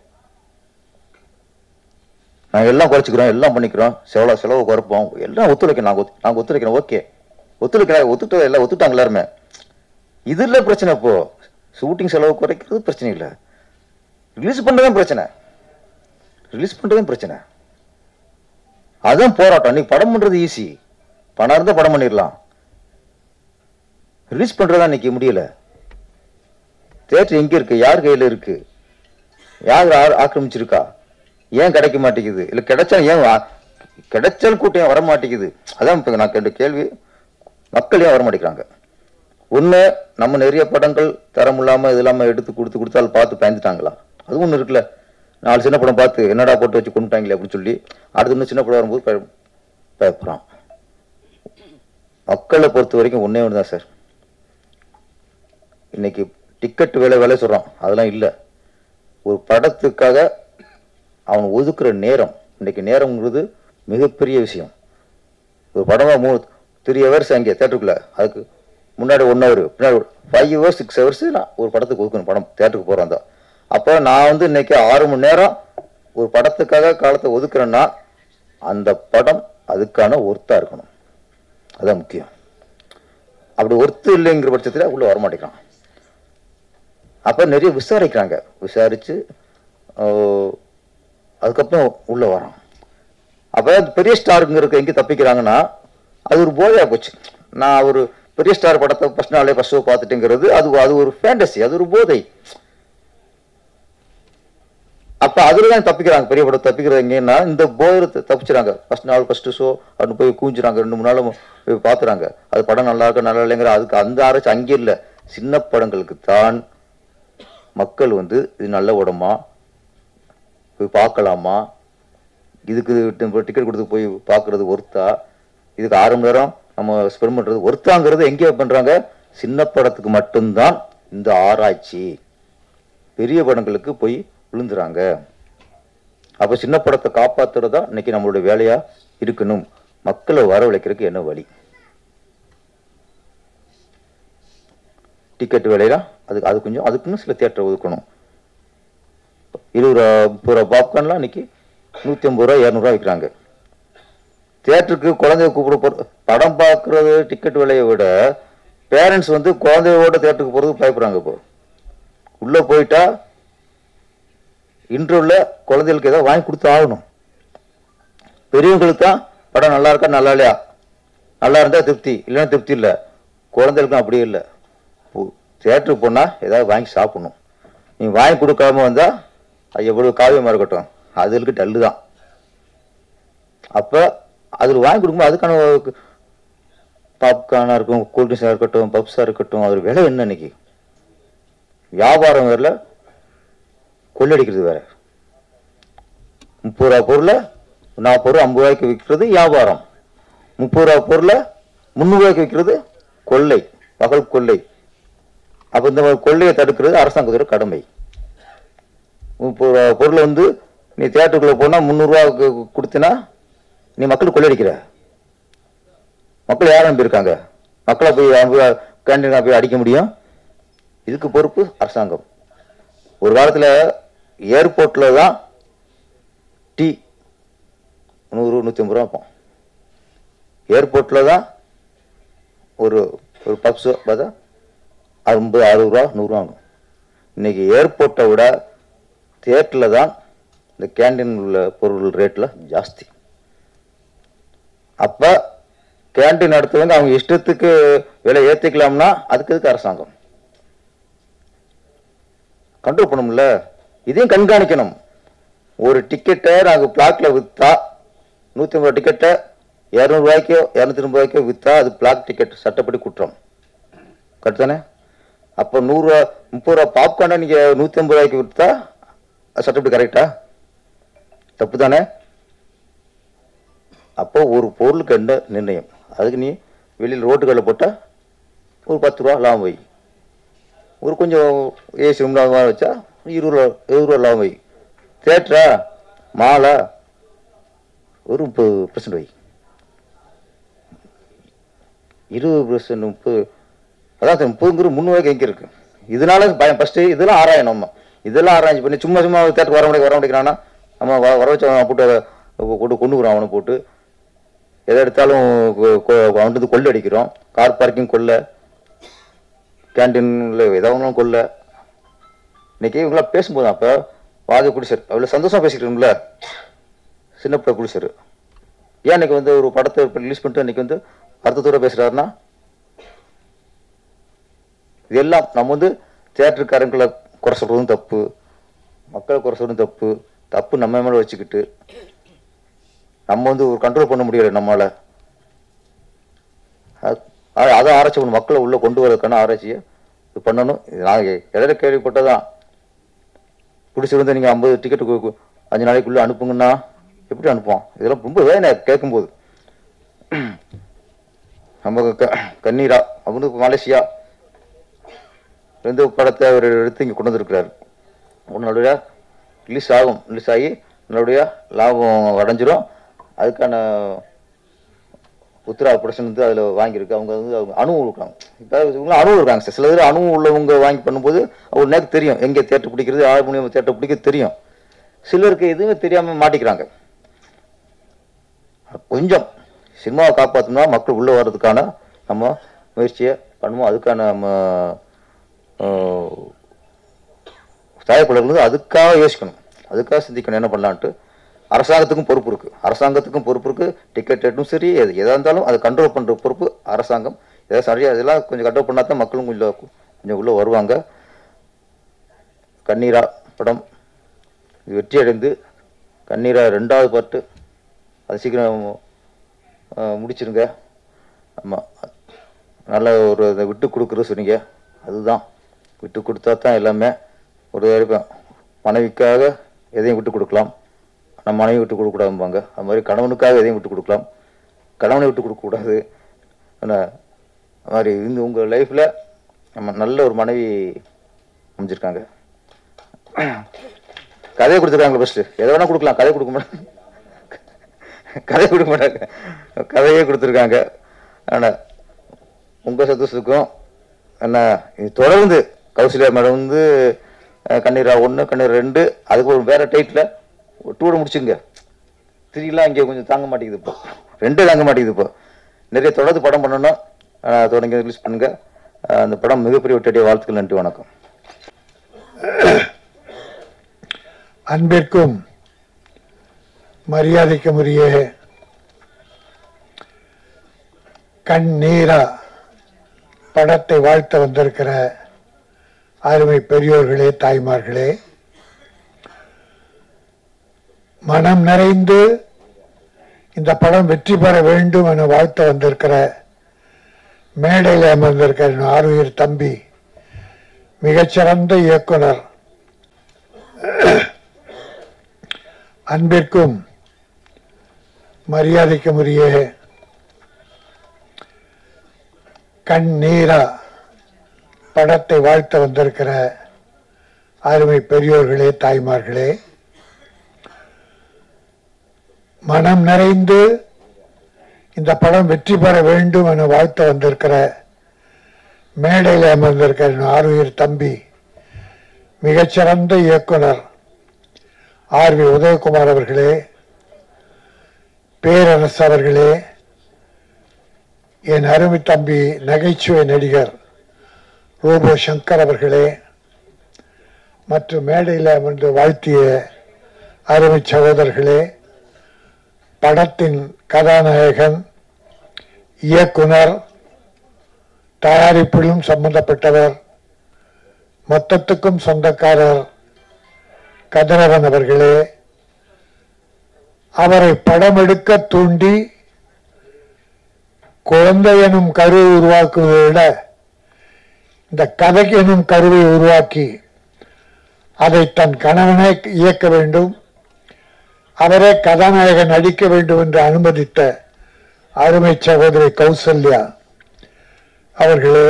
நாங்கள் எல்லாம் குறைச்சிக்கிறோம், எல்லாம் பண்ணிக்கிறோம், செலவு குறைப்போம், எல்லாம் ஒத்துழைக்கணும். நாங்கள் ஒத்துழைக்கிறோம். ஓகே, ஒத்துக்கிட்ட எல்லாம் ஒத்துட்டாங்க எல்லாருமே. இது இல்லை பிரச்சனை. இப்போ ஷூட்டிங் செலவு குறைக்கிறது பிரச்சனை இல்லை, ரிலீஸ் பண்ணுறதும் பிரச்சனை. அதுதான் போராட்டம். நீ படம் பண்றது ஈஸி, பணம் இருந்தால் படம் பண்ணிடலாம். ரிலீஸ் பண்றதா இன்னைக்கு முடியல. தியேட்டர் எங்க இருக்கு? யார் கையில இருக்கு? யார் ஆக்கிரமிச்சிருக்கா? ஏன் கிடைக்க மாட்டேங்குது? இல்லை கிடைச்சா ஏன் கிடைச்சால் கூட்டம் ஏன் வர மாட்டேங்குது? அதான் இப்போ நான் கேட்ட கேள்வி. மக்கள் ஏன் வர மாட்டேங்கிறாங்க? ஒன்று, நம்ம நிறைய படங்கள் தரம் இல்லாமல் இது இல்லாமல் எடுத்து கொடுத்தாலும் பார்த்து பயந்துட்டாங்களா? அது ஒன்று இருக்குல்ல. 4 சின்ன படம் பார்த்து என்னடா போட்டு வச்சு கொண்டுட்டாங்களே அப்படின்னு சொல்லி அடுத்து இன்னும் சின்ன படம் வரும்போது பயப்படுறான். மக்களை பொறுத்த வரைக்கும் ஒன்றே ஒன்று தான் சார். இன்னைக்கு டிக்கெட் விலை சொல்கிறான், அதெல்லாம் இல்லை. ஒரு படத்துக்காக அவன் ஒதுக்குற நேரம், இன்னைக்கு நேரம்ங்கிறது மிகப்பெரிய விஷயம். ஒரு படமாக 3 ஹவர்ஸ் அங்கே தேட்டருக்குள்ள, அதுக்கு முன்னாடி 1 ஹவர், பின்னாடி 5 ஹவர்ஸ் 6 ஹவர்ஸ் நான் ஒரு படத்துக்கு ஒதுக்கணும். படம் தேட்டருக்கு போகிறோம் தான். அப்போ நான் இன்னைக்கு 6 மணி நேரம் ஒரு படத்துக்காக காலத்தை ஒதுக்குறேன்னா அந்த படம் அதுக்கான ஒர்த்தாக இருக்கணும். அதுதான் முக்கியம். அப்படி ஒர்த்து இல்லைங்கிற பட்சத்தில் உள்ளே வரமாட்டேங்கிறான். அப்போ நிறைய விசாரிக்கிறாங்க, விசாரித்து அதுக்கப்புறம் உள்ளே வரான். அப்போ பெரிய ஸ்டாருங்கிறதுக்கு எங்கே தப்பிக்கிறாங்கன்னா அது ஒரு போதையாக போச்சு. நான் ஒரு பெரிய ஸ்டார் படத்தை ஃபர்ஸ்ட் நாளே ஃபர்ஸ்ட் ஷோ பார்த்துட்டேங்கிறது அது ஒரு ஃபேண்டசி, அது ஒரு போதை. அப்போ அதில் தான் தப்பிக்கிறாங்க. பெரிய படம் தப்பிக்கிறது எங்கன்னா இந்த போதை தப்பிச்சுறாங்க. ஃபர்ஸ்ட் நாள் ஃபர்ஸ்ட் ஷோ அப்படின்னு போய் கூஞ்சுறாங்க, 2-3 நாளும் போய் பார்த்துறாங்க. அது படம் நல்லா இருக்கு நல்லா இல்லைங்கிற அதுக்கு அந்த ஆராய்ச்சி அங்கே இல்லை. சின்ன படங்களுக்கு தான் மக்கள் இது நல்ல உடம்பா போய் பார்க்கலாமா, இதுக்கு டிக்கெட் கொடுத்து போய் பார்க்கறது ஒர்த்தா, இதுக்கு 6 மணி நேரம் நம்ம ஸ்பெண்ட் பண்ணுறது ஒர்த்தாங்கிறது எங்கே பண்ணுறாங்க? சின்ன படத்துக்கு மட்டும்தான் இந்த ஆராய்ச்சி. பெரிய படங்களுக்கு போய் விழுந்துறாங்க. அப்போ சின்ன படத்தை காப்பாற்றுறதா இன்னைக்கு நம்மளுடைய வேலையா இருக்கணும். மக்களை வரவழைக்கிறதுக்கு என்ன வழி? டிக்கெட் விலையா அது கொஞ்சம் அதுக்குன்னு சில தியேட்டர் ஒதுக்கணும். 20 ரூபா பாப்கார்ன்லாம் இன்னைக்கு 150 ரூபா 200 ரூபா விற்கிறாங்க. தியேட்டருக்கு குழந்தைய கூப்பிட படம் பார்க்கறது டிக்கெட் விலையை விட பேரண்ட்ஸ் குழந்தையோட தியேட்டருக்கு போகிறது பயப்படுறாங்க. இப்போ உள்ளே போயிட்டா இன்றுள்ள குழந்தைகளுக்கு ஏதாவது வாங்கி கொடுத்து ஆகணும். பெரியவங்களுக்கு தான் படம் நல்லா இருக்கா நல்லா இல்லையா, நல்லா இருந்தால் திருப்தி, இல்லைன்னா திருப்தி இல்லை. குழந்தைகளுக்கும் அப்படியே இல்லை. தியேட்டருக்கு போனால் ஏதாவது வாங்கி சாப்பிடணும். நீ வாங்கி கொடுக்காம வந்தால் அது எவ்வளோ காவியமாக இருக்கட்டும், அதுக்கு டல்லு தான். அப்போ அதில் வாங்கி கொடுக்கும்போது அதுக்கான பாப்கார்னாக இருக்கும், கூல்ட்ரிங்ஸாக இருக்கட்டும், பப்ஸாக இருக்கட்டும், அது விலை என்ன? இன்னைக்கு வியாபாரம் வேற, கொள்ளடிக்கிறது வேற. 30 ரூபா பொருளை 40 ரூபா 50 ரூபாய்க்கு விற்கிறது வியாபாரம். 30 ரூபா பொருளை 300 ரூபாய்க்கு விற்கிறது கொள்ளை, பகல் கொள்ளை. அப்போ இந்த கொள்ளையை தடுக்கிறது அரசாங்கத்தோட கடமை. 30 ரூபா பொருளை நீ தியேட்டருக்குள்ளே போனால் 300 ரூபா கொடுத்தினா நீ மக்கள் கொள்ளடிக்கிற. மக்கள் யாரும் நம்பியிருக்காங்க? மக்களை போய் கேண்டீனாக போய் அடிக்க முடியும்? இதுக்கு பொறுப்பு அரசாங்கம். ஒரு காலத்தில் ஏர்போர்ட்டில் தான் டீ 100-150 ரூபா வைப்போம். ஏர்போர்ட்டில் தான் ஒரு பப்ஸோ பார்த்தா 50-60 ரூபா 100 ரூபா ஆகும். இன்னைக்கு ஏர்போர்ட்டை விட தியேட்டரில் தான் இந்த கேண்டீன் உள்ள பொருள் ரேட்டில் ஜாஸ்தி. அப்போ கேண்டீன் நடத்துவங்க அவங்க இஷ்டத்துக்கு விலை ஏற்றிக்கலாம்னா அதுக்கு அரசாங்கம் கண்ட்ரோல் பண்ணும்ல. இதையும் கண்காணிக்கணும். ஒரு டிக்கெட்டை நாங்கள் பிளாக்ல விற்றா 150 டிக்கெட்டை 200 ரூபாய்க்கோ 250 ரூபாய்க்கோ விற்றா அது பிளாக் டிக்கெட், சட்டப்படி குற்றம். கரெக்ட் தானே? அப்போ 100 ரூபா 30 ரூபா பாப்கார்னை நீங்கள் 150 ரூபாய்க்கு விற்றா அது சட்டப்படி கரெக்டா? தப்பு தானே? அப்போ ஒரு பொருளுக்கு என்ன நிர்ணயம்? அதுக்கு நீ வெளியில் ரோட்டுகளில் போட்டால் ஒரு 10 ரூபா லாபம் வை, ஒரு கொஞ்சம் ஏசி ரூம் வச்சா 20 ரூபா லாபம் வை, தேட்டரா மாலா ஒரு 30% வை, 20% 30, அதான் 30ங்கிற 300 ரூபாய்க்கு எங்கே இருக்கு? இதனால பயம். ஃபர்ஸ்ட் இதெல்லாம் ஆராயணும். நம்ம இதெல்லாம் ஆராய்ச்சி பண்ணி சும்மா தேட்டருக்கு வர முடிக்கிறான்னா நம்ம வர வச்சு போட்டு கொண்டு வரோம். அவனை போட்டு எதை எடுத்தாலும் அவன்ட்டு கொள்ளை அடிக்கிறோம். கார் பார்க்கிங் கொள்ளை, கேன்டீன்ல எதாவது கொள்ளை. இன்னைக்கு இவங்களாம் பேசும்போது அப்போ வாத குடிசர் அவ்வளோ சந்தோஷமா பேசிக்கிறோம்ல. சின்ன பிள்ளை குடிசர் ஏன் இன்னைக்கு வந்து ஒரு படத்தை ரிலீஸ் பண்ணிட்டு இன்னைக்கு வந்து அர்த்தத்தோட பேசுறாருன்னா இதெல்லாம் நம்ம வந்து தியேட்டருக்காரங்களை குறை சொல்றதும் தப்பு, மக்களை குறை சொல்றதும் தப்பு. தப்பு நம்ம மேலே வச்சுக்கிட்டு நம்ம வந்து ஒரு கண்ட்ரோல் பண்ண முடியல நம்மளால. அதை ஆராய்ச்சி பண்ணணும். மக்களை உள்ள கொண்டு வரதுக்கான ஆராய்ச்சியை இது பண்ணணும். நான் எதிர கேள்விப்பட்டதான் பிடிச்சிருந்து நீங்கள் 50 டிக்கெட்டு 5 நாளைக்குள்ளே அனுப்புங்கன்னா எப்படி அனுப்புவோம்? இதெல்லாம் ரொம்ப வேணா கேட்கும்போது. நம்ம கண்ணீரா அவனுக்கு மலேசியா 2 படத்தை அவர் எடுத்து இங்கே கொண்டு வந்துருக்கிறாரு. உன்னுடைய ரிலீஸ் ஆகும், ரிலீஸ் ஆகி உன்னுடைய லாபம் அடைஞ்சிரும். அதுக்கான உத்தரா ப்ரொடக்ஷன் வந்து அதில் வாங்கியிருக்கு. அவங்க வந்து அவங்க அணுவும் இருக்காங்க. இப்போ இவங்களாம் அணுவும் இருக்காங்க சார். சில பேர் அணுவும் உள்ளவங்க வாங்கி பண்ணும்போது அவங்க நேரம் தெரியும் எங்கே தேட்டர் பிடிக்கிறது, 6 மணி தேட்டர் பிடிக்கிறது தெரியும். சிலருக்கு எதுவுமே தெரியாமல் மாட்டிக்கிறாங்க. கொஞ்சம் சினிமாவை காப்பாற்றணும்னா மக்கள் உள்ளே வர்றதுக்கான நம்ம முயற்சியை பண்ணுவோம். அதுக்கான நம்ம தயாரிப்பாளர்கள் அதுக்காக யோசிக்கணும், அதுக்காக சிந்திக்கணும் என்ன பண்ணலான்ட்டு. அரசாங்கத்துக்கும் பொறுப்பு இருக்குது, அரசாங்கத்துக்கும் பொறுப்பு இருக்குது. டிக்கெட் ரேட்டும் சரி எதாக இருந்தாலும் அதை கண்ட்ரோல் பண்ணுற பொறுப்பு அரசாங்கம். எதாவது சரியாக இதெல்லாம் கொஞ்சம் கண்ட்ரோல் பண்ணால் தான் மக்களும் கொஞ்சம் உள்ளே வருவாங்க. கண்ணீரா படம் இது வெற்றி அடைந்து கண்ணீரா 2வது பார்ட்டு அது சீக்கிரம் முடிச்சிருங்க. ஆமாம், நல்ல ஒரு அதை விட்டு கொடுக்குறது சொன்னீங்க. அதுதான் விட்டு கொடுத்தா தான் எல்லாமே ஒரு இருக்கும். மனைவிக்காக எதையும் விட்டு கொடுக்கலாம், நம்ம மனைவி விட்டு கொடுக்கக்கூடாதும்பாங்க. அது மாதிரி கணவனுக்காக எதையும் விட்டு கொடுக்கலாம், கணவனை விட்டு கொடுக்கக்கூடாது. ஆனால் அது மாதிரி இந்த உங்கள் லைஃப்பில் நம்ம நல்ல ஒரு மனைவி அமைஞ்சிருக்காங்க. கதையை கொடுத்துருக்காங்க. ஃபஸ்ட்டு எதை வேணால் கொடுக்கலாம், கதையை கொடுக்க மாட்டாங்க, கதையை கொடுக்க மாட்டாங்க, கதையே கொடுத்துருக்காங்க. ஆனால் உங்கள் சந்தோஷத்துக்கும் என்ன இது தொடர்ந்து கௌசல்யா மேடம் வந்து கண்ணீரா 1 கண்ணீரா 2 அதுக்கு ஒரு வேற டைட்டில் 2 முடிச்சுங்க. 3 இங்கே கொஞ்சம் தாங்க மாட்டேங்குது. இப்போ 2 தாங்க மாட்டேங்குது. இப்போ நிறைய தொடர்ந்து படம் பண்ணணும். தொடங்கி ரிலீஸ் பண்ணுங்க. அந்த படம் மிகப்பெரிய வெற்றியடைய வாழ்த்துக்கள். நன்றி, வணக்கம். அன்பிற்கும் மரியாதைக்கும் உரிய கண்ணீரா படத்தை வாழ்த்த வந்திருக்கிற அருமை பெரியோர்களே, தாய்மார்களே, மனம் நிறைந்து இந்த படம் வெற்றி பெற வேண்டும் என வாழ்த்த வந்திருக்கிற மேடையில் அமர்ந்திருக்கிற ஆருயிர் தம்பி, மிகச்சிறந்த இயக்குனர், அன்பிற்கும் மரியாதைக்கும் உரிய கண்ணீரா படத்தை வாழ்த்த வந்திருக்கிற அருமை பெரியோர்களே, தாய்மார்களே, மனம் நிறைந்து இந்த படம் வெற்றி பெற வேண்டும் என வாழ்த்த வந்திருக்கிற மேடையில் அமர்ந்திருக்கிற ஆருயிர் தம்பி, மிகச்சிறந்த இயக்குனர் ஆர்.வி. உதயகுமார் அவர்களே, பேரரசு அவர்களே, என் அருமை தம்பி நகைச்சுவை நடிகர் ரோபோ சங்கர் அவர்களே, மற்றும் மேடையில் அமர்ந்து வாழ்த்திய அருமை சகோதரர்களே, படத்தின் கதாநாயகன், இயக்குனர், தயாரிப்பிலும் சம்பந்தப்பட்டவர், மொத்தத்துக்கும் சொந்தக்காரர் கதிரவன் அவர்களே, அவரை படம் எடுக்க தூண்டி குழந்தை எனும் கருவை உருவாக்குவதை விட இந்த கதை எனும் கருவை உருவாக்கி அதை தன் கணவனை இயக்க வேண்டும், அவரே கதாநாயகன் நடிக்க வேண்டும் என்று அனுமதித்த அருமை சகோதரி கௌசல்யா அவர்களே,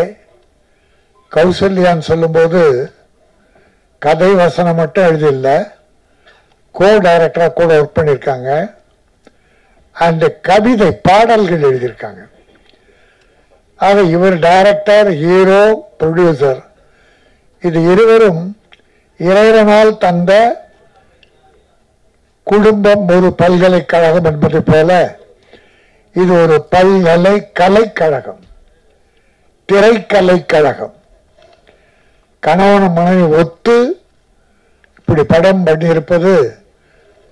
கௌசல்யான்னு சொல்லும்போது கதை வசனம் மட்டும் எழுதில்லை, கோ டைரக்டராக கூட ஒர்க் பண்ணியிருக்காங்க. அந்த கவிதை பாடல்கள் எழுதியிருக்காங்க. ஆக இவர் டைரக்டர், ஹீரோ, ப்ரொடியூசர், இது இருவரும் இறைவனால் தந்த குடும்பம் ஒரு பல்கலைக்கழகம் என்பது போல இது ஒரு பல்கலைக்கழகம், திரைக்கலைக்கழகம். கணவன் மனைவி ஒத்து இப்படி படம் பண்ணியிருப்பது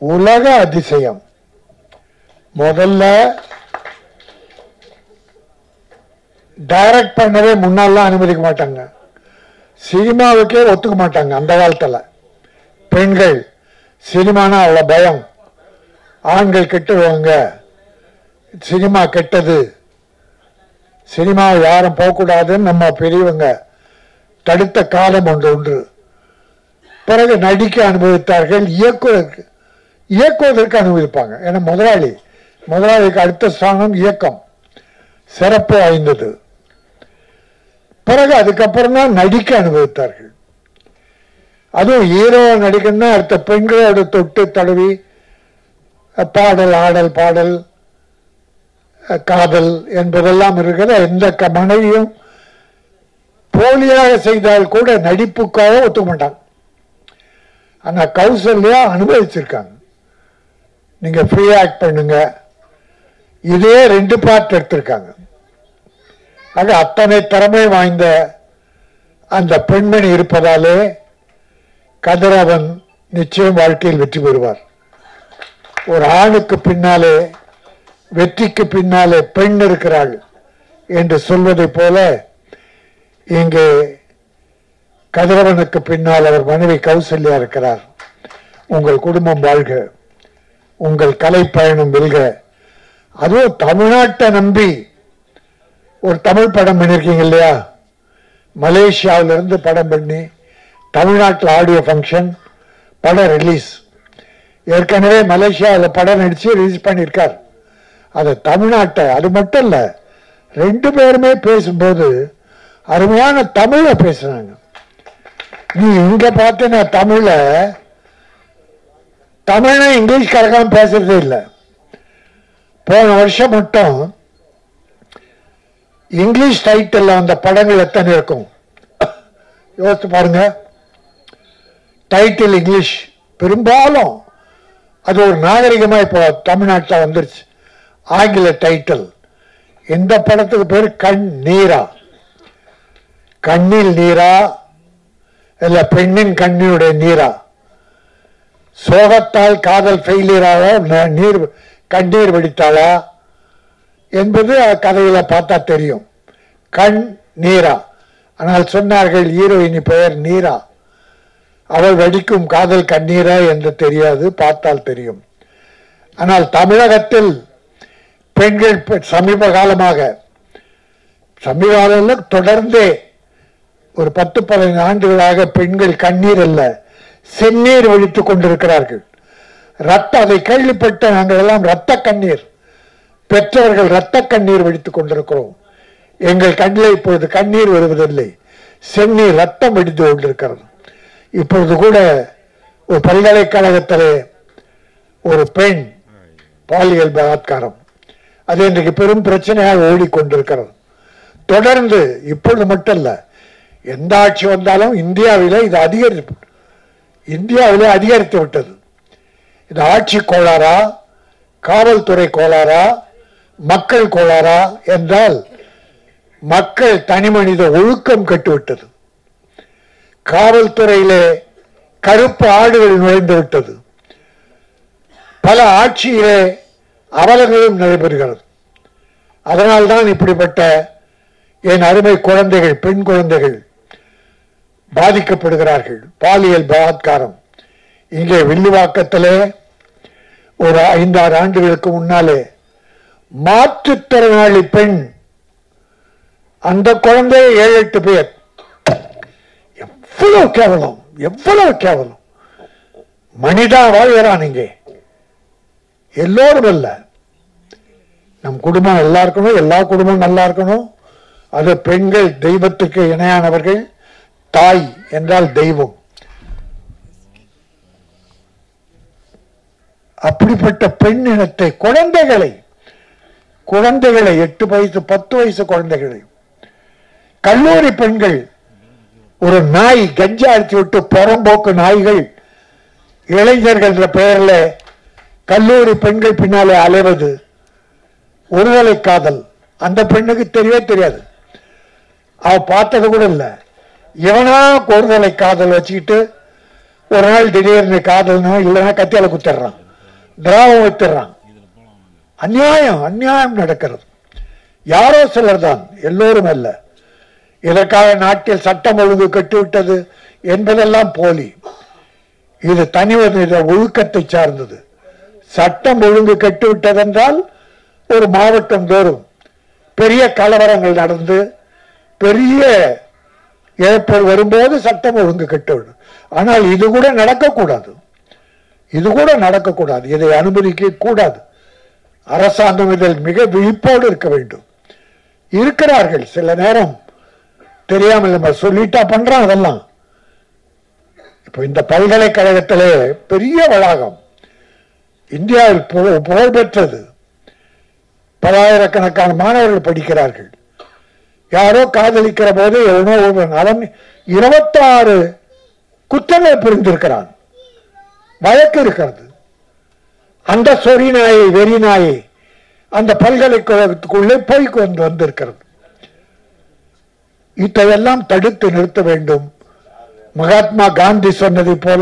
உலக அதிசயம். முதல்ல டைரக்ட் பண்ணவே முன்னாலாம் அனுமதிக்க மாட்டாங்க, சினிமாவுக்கே ஒத்துக்க மாட்டாங்க. அந்த காலத்தில் பெண்கள் சினிமானா அவ்வளோ பயம், ஆண்கள் கெட்டுவாங்க, சினிமா கெட்டது, சினிமாவை யாரும் போகக்கூடாதுன்னு நம்ம பெரியவங்க தடுத்த காலம் ஒன்று உண்டு. பிறகு நடிக்க அனுபவித்தார்கள், இயக்குவதற்கு அனுமதிப்பாங்க. ஏன்னா முதலாளிக்கு அடுத்த ஸ்தானம் இயக்கம், சிறப்பு வாய்ந்தது. பிறகு அதுக்கப்புறம் தான் நடிக்க அனுபவித்தார்கள். அதுவும் ஹீரோ நடிக்கணும்னா அடுத்த பெண்களோட தொட்டு தடவி பாடல், ஆடல், பாடல், காதல் என்பதெல்லாம் இருக்கிற எந்த மனைவியும் போலியாக செய்தால் கூட நடிப்புக்காக ஒத்துக்க மாட்டாங்க. ஆனா கௌசல்யா அனுபவிச்சிருக்காங்க. நீங்க ஃப்ரீ ஆக்ட் பண்ணுங்க, இதே 2 பார்ட் எடுத்திருக்காங்க. ஆக அத்தனை திறமை வாய்ந்த அந்த பெண்மணி இருப்பதாலே கதிரவன் நிச்சயம் வாழ்க்கையில் வெற்றி பெறுவார். ஒரு ஆணுக்கு பின்னாலே, வெற்றிக்கு பின்னாலே பெண் இருக்கிறாள் என்று சொல்வதை போல இங்கே கதிரவனுக்கு பின்னால் அவர் மனைவி கௌசல்யா இருக்கிறார். உங்கள் குடும்பம் வாழ்க, உங்கள் கலை பயணம் வெல்க. அதுவும் தமிழ்நாட்டை நம்பி ஒரு தமிழ் படம் பண்ணியிருக்கீங்க இல்லையா? மலேசியாவிலிருந்து படம் பண்ணி தமிழ்நாட்டில் ஆடியோ ஃபங்க்ஷன், படம் ரிலீஸ். ஏற்கனவே மலேசியாவில் படம் நடித்து ரிலீஸ் பண்ணியிருக்கார். அது தமிழ்நாட்டை, அது மட்டும் இல்லை, 2 பேருமே பேசும்போது அருமையான தமிழை பேசுனாங்க. நீ இங்க பார்த்தீங்கன்னா தமிழ இங்கிலீஷ் கலக்காம பேசுறதே இல்லை. போன வருஷம் மட்டும் இங்கிலீஷ் டைட்டில் வந்த படங்கள் எத்தனை இருக்கும் யோசித்து பாருங்க. டைட்டில் இங்கிலீஷ், பெரும்பாலும் அது ஒரு நாகரிகமா இப்போ தமிழ்நாட்டில் வந்துருச்சு. ஆங்கில டைட்டில். இந்த படத்துக்கு பேர் கண்ணீரா, கண்ணில் நீரா இல்ல பெண்ணின் கண்ணியுடைய நீரா, சோகத்தால் காதல் ஃபெயிலியராக கண்ணீர் வெடித்தாளா என்பது கதையில பார்த்தா தெரியும். கண் நீரா. ஆனால் சொன்னார்கள் ஹீரோயினி பெயர் நீரா, அவள் வெடிக்கும் காதல் கண்ணீரா என்று தெரியாது, பார்த்தால் தெரியும். ஆனால் தமிழகத்தில் பெண்கள் சமீப காலமாக தொடர்ந்தே ஒரு 10-15 ஆண்டுகளாக பெண்கள் கண்ணீர் அல்ல செந்நீர் வழித்துக் கொண்டிருக்கிறார்கள். அதை கேள்விப்பட்ட நாங்கள் எல்லாம் ரத்த கண்ணீர், பெற்றவர்கள் ரத்த கண்ணீர் வடித்துக் கொண்டிருக்கிறோம். எங்கள் கண்ணில் இப்பொழுது கண்ணீர் வருவதில்லை, செந்நீர் ரத்தம் வடித்து கொண்டிருக்கிறது. இப்பொழுது கூட ஒரு பல்கலைக்கழகத்திலே ஒரு பெண் பாலியல் பலாத்காரம், அது இன்றைக்கு பெரும் பிரச்சனையாக ஓடிக்கொண்டிருக்கிறது. தொடர்ந்து இப்பொழுது மட்டுமல்ல, எந்த ஆட்சி வந்தாலும் இந்தியாவிலே இது அதிகரித்து விட்டது. இது ஆட்சி கோளாறா, காவல்துறை கோளாறா, மக்கள் கோளாறா என்றால் மக்கள் தனி மனித ஒழுக்கம் கெட்டுவிட்டது. காவல்துறையிலே கருப்பு ஆடுகள் நுழைந்து விட்டது. பல ஆட்சியிலே அவலங்களும் நடைபெறுகிறது. அதனால்தான் இப்படிப்பட்ட என் அருமை குழந்தைகள், பெண் குழந்தைகள் பாதிக்கப்படுகிறார்கள். பாலியல் பலாத்காரம். இங்கே வில்லிவாக்கத்திலே ஒரு 5-6 ஆண்டுகளுக்கு முன்னாலே மாற்றுத்திறனாளி பெண், அந்த குழந்தை 7-8 பேர். எவ்வளவு கேவலம், எவ்வளவு கேவலம். மனிதா வாழ்கிறான் இங்கே. எல்லோரும் அல்ல, நம் குடும்பம் நல்லா இருக்கணும், எல்லா குடும்பம் நல்லா இருக்கணும். அது பெண்கள் தெய்வத்துக்கு இணையானவர்கள். தாய் என்றால் தெய்வம். அப்படிப்பட்ட பெண் இனத்தை, குழந்தைகளை 8 வயசு 10 வயசு குழந்தைகளை, கல்லூரி பெண்கள், ஒரு நாய் கஞ்சா அடித்து விட்டு புறம்போக்கு நாய்கள் இளைஞர்கள் என்ற பெயரில் கல்லூரி பெண்கள் பின்னாலே அலைவது ஒருதலை காதல். அந்த பெண்ணுக்கு தெரியவே தெரியாது, அவ பார்த்தது கூட இல்லை. இவனா ஒருதலை காதல் வச்சுக்கிட்டு ஒரு நாள் திடீர்னு காதல்னா இல்லைன்னா கத்தியால குத்திடுறான், திராவம் வைத்திடுறான். அநியாயம், அநியாயம் நடக்கிறது. யாரோ சிலர் தான், எல்லோரும் அல்ல. இதற்காக நாட்டில் சட்டம் ஒழுங்கு கட்டிவிட்டது என்பதெல்லாம் போலி. இது தனிமனித ஒழுக்கத்தை சார்ந்தது. சட்டம் ஒழுங்கு கட்டிவிட்டதென்றால் ஒரு மாவட்டம் தோறும் பெரிய கலவரங்கள் நடந்து பெரிய இழப்புகள் வரும்போது சட்டம் ஒழுங்கு கட்டிவிடும். ஆனால் இது கூட நடக்கக்கூடாது, இது கூட நடக்கக்கூடாது. இதை அனுமதிக்க கூடாது. அரசாங்கம் இதில் மிக விழிப்போடு இருக்க வேண்டும். இருக்கிறார்கள், சில நேரம் தெரியாமல் நம்ம சொல்லிட்டா பண்றோம் அதெல்லாம். இப்போ இந்த பல்கலைக்கழகத்திலே பெரிய வளாகம், இந்தியாவில் புகழ்பெற்றது, பலாயிரக்கணக்கான மாணவர்கள் படிக்கிறார்கள். யாரோ காதலிக்கிற போது எவனோ அவன் 26 குற்றங்கள் புரிந்திருக்கிறான், வழக்கு இருக்கிறது. அந்த சொறி நாயை, வெறி நாயை அந்த பல்கலைக்கழகத்துக்குள்ளே போய் கொண்டு வந்திருக்கிறது. இதையெல்லாம் தடுத்து நிறுத்த வேண்டும். மகாத்மா காந்தி சொன்னதை போல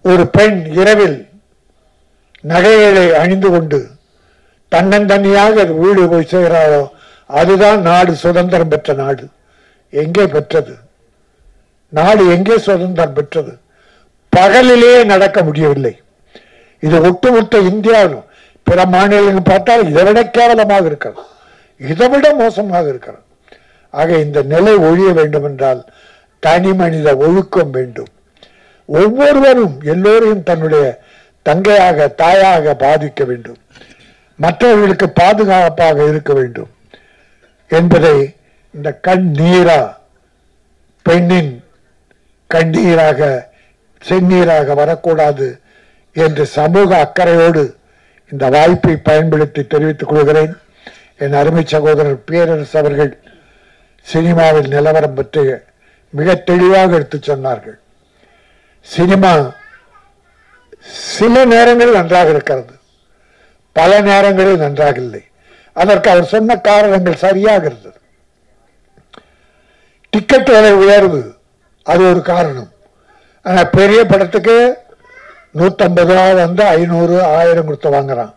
ஒரு பெண் இரவில் நகைகளை அணிந்து கொண்டு தன்னந்தனியாக வீடு போய் செய்கிறாரோ அதுதான் நாடு சுதந்திரம் பெற்ற நாடு. எங்கே பெற்றது நாடு? எங்கே சுதந்திரம் பெற்றது? பகலிலே நடக்க முடியவில்லை. இது ஒட்டுமொத்த இந்தியாவிலும் பிற மாநிலங்கள் பார்த்தால் இதை விட கேவலமாக இருக்கிறது, இதை விட மோசமாக இருக்கிறது. ஆக இந்த நிலை ஒழிய வேண்டும் என்றால் தனி மனித ஒழுக்கம் வேண்டும். ஒவ்வொருவரும் எல்லோரையும் தன்னுடைய தங்கையாக, தாயாக பாதிக்க வேண்டும். மற்றவர்களுக்கு பாதுகாப்பாக இருக்க வேண்டும் என்பதை இந்த கண்ணீரா, பெண்ணின் கண்ணீராக செந்நீராக வரக்கூடாது என்று சமூக அக்கறையோடு இந்த வாய்ப்பை பயன்படுத்தி தெரிவித்துக் கொள்கிறேன். என் அருமை சகோதரர் பேரரசு அவர்கள் சினிமாவில் நிலவரம் பற்றி மிக தெளிவாக எடுத்து சொன்னார்கள். சினிமா சில நேரங்களில் நன்றாக இருக்கிறது, பல நேரங்களில் நன்றாக இல்லை. அதற்கு அவர் சொன்ன காரணங்கள் சரியாக இருந்தது. டிக்கெட் விலை உயர்வு அது ஒரு காரணம். ஆனா பெரிய படத்துக்கு 150 வந்து 500 1000 கொடுத்து வாங்குறான்.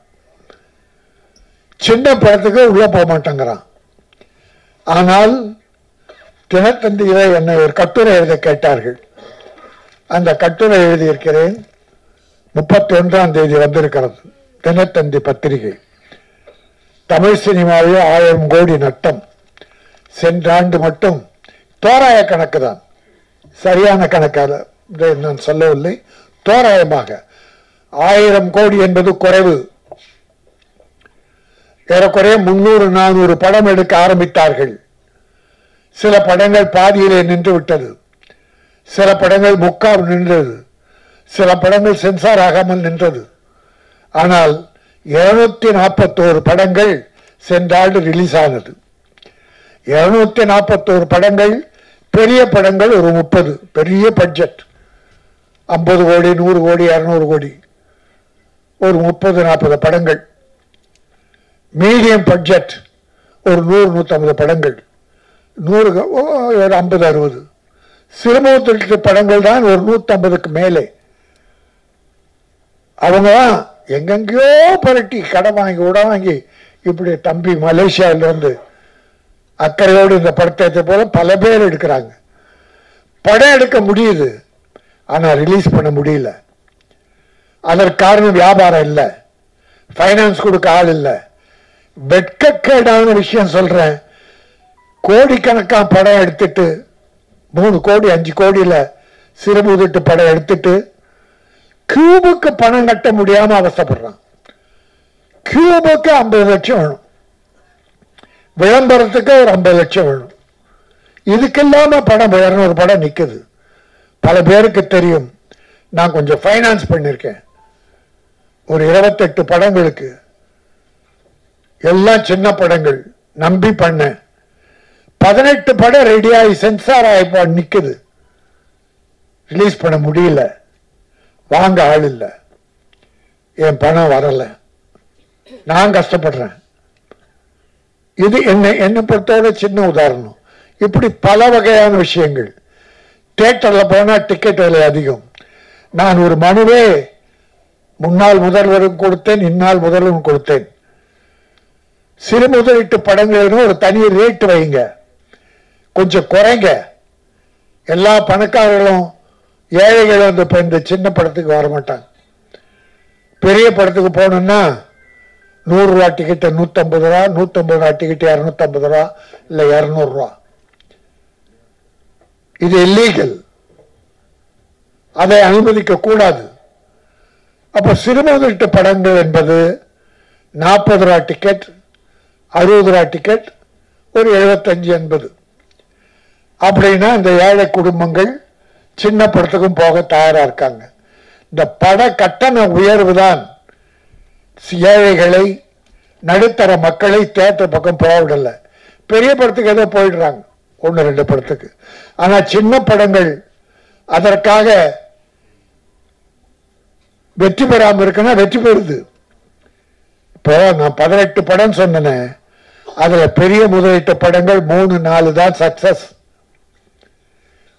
சின்ன படத்துக்கு உள்ள போக மாட்டேங்கிறான். ஆனால் தினத்தந்தியில என்னை ஒரு கட்டுரை எழுத கேட்டார்கள். அந்த கட்டுரை எழுதியிருக்கிறேன். 31ஆம் தேதி வந்திருக்கிறது தினத்தந்தி பத்திரிகை. தமிழ் சினிமாவில் 1000 கோடி நட்டம். சென்ற ஆண்டு மட்டும் தோராய கணக்கு தான், சரியான கணக்காக நான் சொல்லவில்லை, தோராயமாக 1000 கோடி என்பது குறைவு. ஏறக்குறைய 300-400 படம் எடுக்க ஆரம்பித்தார்கள். சில படங்கள் பாதியிலே நின்று விட்டது, சில படங்கள் முக்கால் நின்றது, சில படங்கள் சென்சார் ஆகாமல் நின்றது. ஆனால் 241 படங்கள் சென்ற ஆண்டு ரிலீஸ் ஆனது. 241 படங்கள், பெரிய படங்கள் ஒரு 30, பெரிய பட்ஜெட் 50 கோடி 100 கோடி 200 கோடி, ஒரு 30-40 படங்கள். மீடியம் பட்ஜெட் ஒரு 100-150 படங்கள், 100 50-60. சிறுமுகத்து படங்கள் தான் ஒரு 150க்கு மேலே. அவங்க தான் எங்கெங்கயோ புரட்டி கடன் வாங்கி உட வாங்கி இப்படி தம்பி மலேசியாவில இருந்து அக்கறையோடு இந்த படத்தை போல பல பேர் எடுக்கிறாங்க. படம் எடுக்க முடியுது, ஆனா ரிலீஸ் பண்ண முடியல. அதற்கு காரணம் வியாபாரம் இல்லை, ஃபைனான்ஸ் கொடுக்க ஆள் இல்லை. வெட்கக்கேடான விஷயம் சொல்றேன். கோடிக்கணக்கான படம் எடுத்துட்டு 3 கோடி 5 கோடியில சிறுமுதிட்டு படம் எடுத்துட்டு கியூபுக்கு பணம் கட்ட முடியாம அவசப்படுறான். கியூபுக்கு 50 லட்சம் வேணும், விளம்பரத்துக்கு ஒரு 50 லட்சம் வேணும். இதுக்கு இல்லாம படம் 200 படம் நிக்குது. பல பேருக்கு தெரியும், நான் கொஞ்சம் ஃபைனான்ஸ் பண்ணிருக்கேன். ஒரு 28 படங்களுக்கு, எல்லாம் சின்ன படங்கள் நம்பி பண்ண. 18 படம் ரெடியாகி சென்சார் ஆகி நிக்குது, ரிலீஸ் பண்ண முடியல, வாங்க ஆள் இல்லை, என் பணம் வரல, நான் கஷ்டப்படுறேன். இது என்னை பொறுத்தவரை சின்ன உதாரணம். இப்படி பல வகையான விஷயங்கள். தியேட்டர்ல போனா டிக்கெட் விலை அதிகம். நான் ஒரு மனுவே முன்னாள் முதல்வரும் கொடுத்தேன், இந்நாள் முதல்வரும் கொடுத்தேன். சிறு முதலீட்டு படங்களுக்கு ஒரு தனி ரேட் வைங்க, கொஞ்சம் குறைங்க. எல்லா பணக்காரர்களும் ஏழைகள் வந்து இந்த சின்ன படத்துக்கு வர மாட்டாங்க. பெரிய படத்துக்கு போகணும்னா 100 ரூபா டிக்கெட் 150 ரூபா, 150 ரூபா டிக்கெட் 250 ரூபா, இல்ல 200 ரூபா. இது இல்லீகல், அதை அனுமதிக்க கூடாது. அப்ப சிறுமுதலீட்டு படங்கள் என்பது 40 ரூபா டிக்கெட், 60 ரூபா டிக்கெட், ஒரு 75 80. அப்படின்னா இந்த ஏழை குடும்பங்கள் சின்ன படத்துக்கும் போக தயாரா இருக்காங்க. இந்த பட கட்டண உயர்வு தான் ஏழைகளை நடுத்தர மக்களை தியேட்டர் பக்கம் போக விடல. பெரிய படத்துக்கு ஏதோ போயிடுறாங்க, 1-2 படத்துக்கு. ஆனா சின்ன படங்கள் அதற்காக வெற்றி பெறாம இருக்குன்னா வெற்றி பெறுது. இப்போ நான் 18 படம் சொன்னேன், அதுல பெரிய முதலீட்டு படங்கள் 3-4 தான் சக்சஸ்,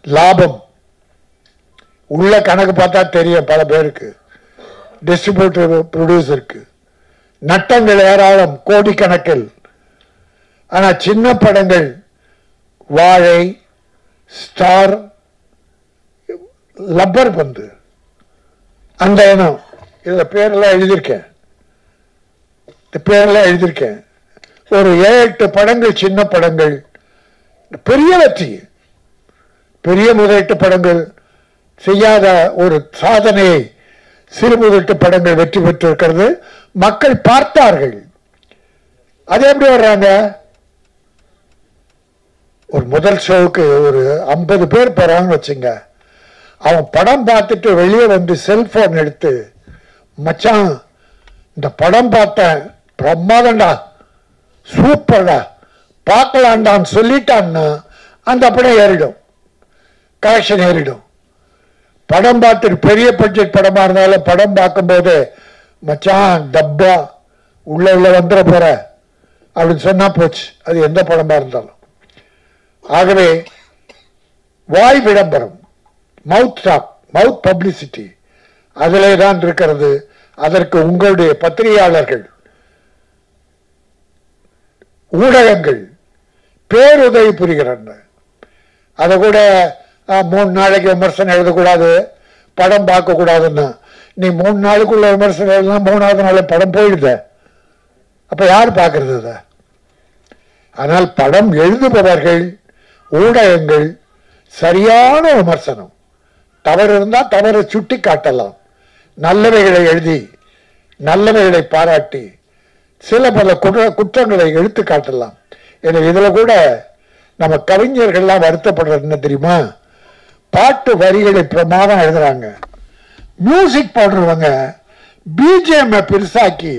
லாபம். உள்ள கணக்கு பார்த்தா தெரியும் பல பேருக்கு, டிஸ்ட்ரிபியூட்டர் ப்ரொடியூசருக்கு நட்டங்கள் ஏராளம், கோடிக்கணக்கில். ஆனா சின்ன படங்கள் வாழை, ஸ்டார், லப்பர் பந்து, அந்த இனம், இதுல பேரெல்லாம் எழுதியிருக்கேன், ஒரு 7-8 படங்கள் சின்ன படங்கள் பெரிய வெற்றி. பெரிய முதலீட்டு படங்கள் செய்யாத ஒரு சாதனையை சிறு முதலீட்டு படங்கள் வெற்றி பெற்றிருக்கிறது. மக்கள் பார்த்தார்கள். அது எப்படி வர்றாங்க? ஒரு முதல் ஷோவுக்கு ஒரு 50 பேர் போறாங்கன்னு வச்சுங்க. அவன் படம் பார்த்துட்டு வெளியே வந்து செல்போன் எடுத்து, மச்சான் இந்த படம் பார்த்தேன், பிரமாதண்டா, சூப்பர்டா, பார்க்கலாண்டான்னு சொல்லிட்டான்னா அந்த படம் ஏறிடும், கலெக்ஷன் ஏறிடும். படம் பார்த்துட்டு பெரிய பட்ஜெட் படமா இருந்தாலும் படம் பார்க்கும் போது, மச்சான் டப்பா உள்ள வந்துட போற அப்படின்னு சொன்னா போச்சு, அது எந்த படமா இருந்தாலும். ஆகவே வாய் விளம்பரம், மவுத் டாக், மவுத் பப்ளிசிட்டி அதிலே தான் இருக்கிறது. அதற்கு உங்களுடைய பத்திரிகையாளர்கள், ஊடகங்கள் பேருதவி புரிகிறார்கள். அதை கூட 3 நாளைக்கு விமர்சனம் எழுதக்கூடாது, படம் பார்க்க கூடாதுன்னா, நீ 3 நாளுக்குள்ள விமர்சனம் எழுதினா 3வது நாள் படம் போயிடுத, அப்ப யார் பார்க்கறது அத? ஆனால் படம் எழுதுபவர்கள், ஊடகங்கள் சரியான விமர்சனம், தவறு இருந்தால் தவறு சுட்டி காட்டலாம், நல்லவைகளை எழுதி நல்லவைகளை பாராட்டி சில பல குற்றங்களை எடுத்து காட்டலாம். எனவே இதுல கூட நம்ம கவிஞர்கள்லாம் வருத்தப்படுறது என்ன தெரியுமா? பாட்டு வரிகளை பிரமாதம் எழுதுறாங்க, மியூசிக் போடுறவங்க பிஜிஎம் பெருசாக்கி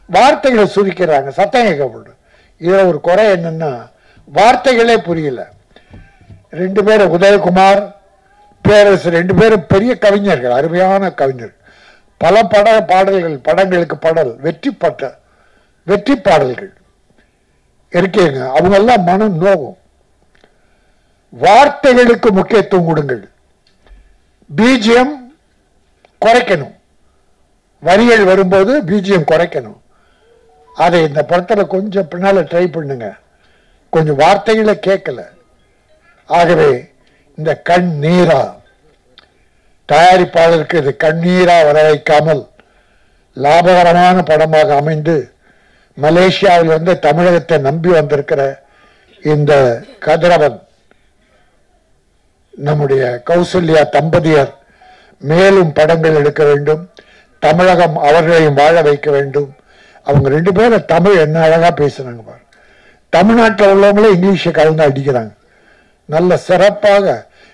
வார்த்தைகளை சுருக்கிறாங்க, சத்தம் கேட்கப்படும். இதுல ஒரு குறை என்னன்னா, வார்த்தைகளே புரியல. 2 பேரும், உதயகுமார், பேரரசு, 2 பேரும் பெரிய கவிஞர்கள், அருமையான கவிஞர்கள். பல பாடல்கள், படங்களுக்கு பாடல், வெற்றி பாடல்கள் இருக்கீங்க. அவங்க எல்லாம் மனம் நோகும். வார்த்தைகளுக்கு முக்கியத்துவம் கொடுங்கள். பிஜிஎம் குறைக்கணும், வரிகள் வரும்போது பிஜிஎம் குறைக்கணும். அதை இந்த படத்துல கொஞ்சம் பின்னால ட்ரை பண்ணுங்க. கொஞ்சம் வார்த்தைகளை கேட்கல. ஆகவே இந்த கண்ணீரா தயாரிப்பாளருக்கு இது கண்ணீரா வர வைக்காமல் லாபகரமான படமாக அமைந்து மலேசியாவில் வந்து தமிழகத்தை நம்பி வந்திருக்கிற இந்த கதிரவன் நம்முடைய கௌசல்யா தம்பதியர் மேலும் படங்கள் எடுக்க வேண்டும். தமிழகம் அவர்களையும் வாழ வைக்க வேண்டும். அவங்க 2 பேரும் தமிழ் என்ன அழகா பேசுறாங்க பாரு. தமிழ்நாட்டில் உள்ளவங்களே இங்கிலீஷை கலந்து அடிக்கிறாங்க. நல்ல சிறப்பாக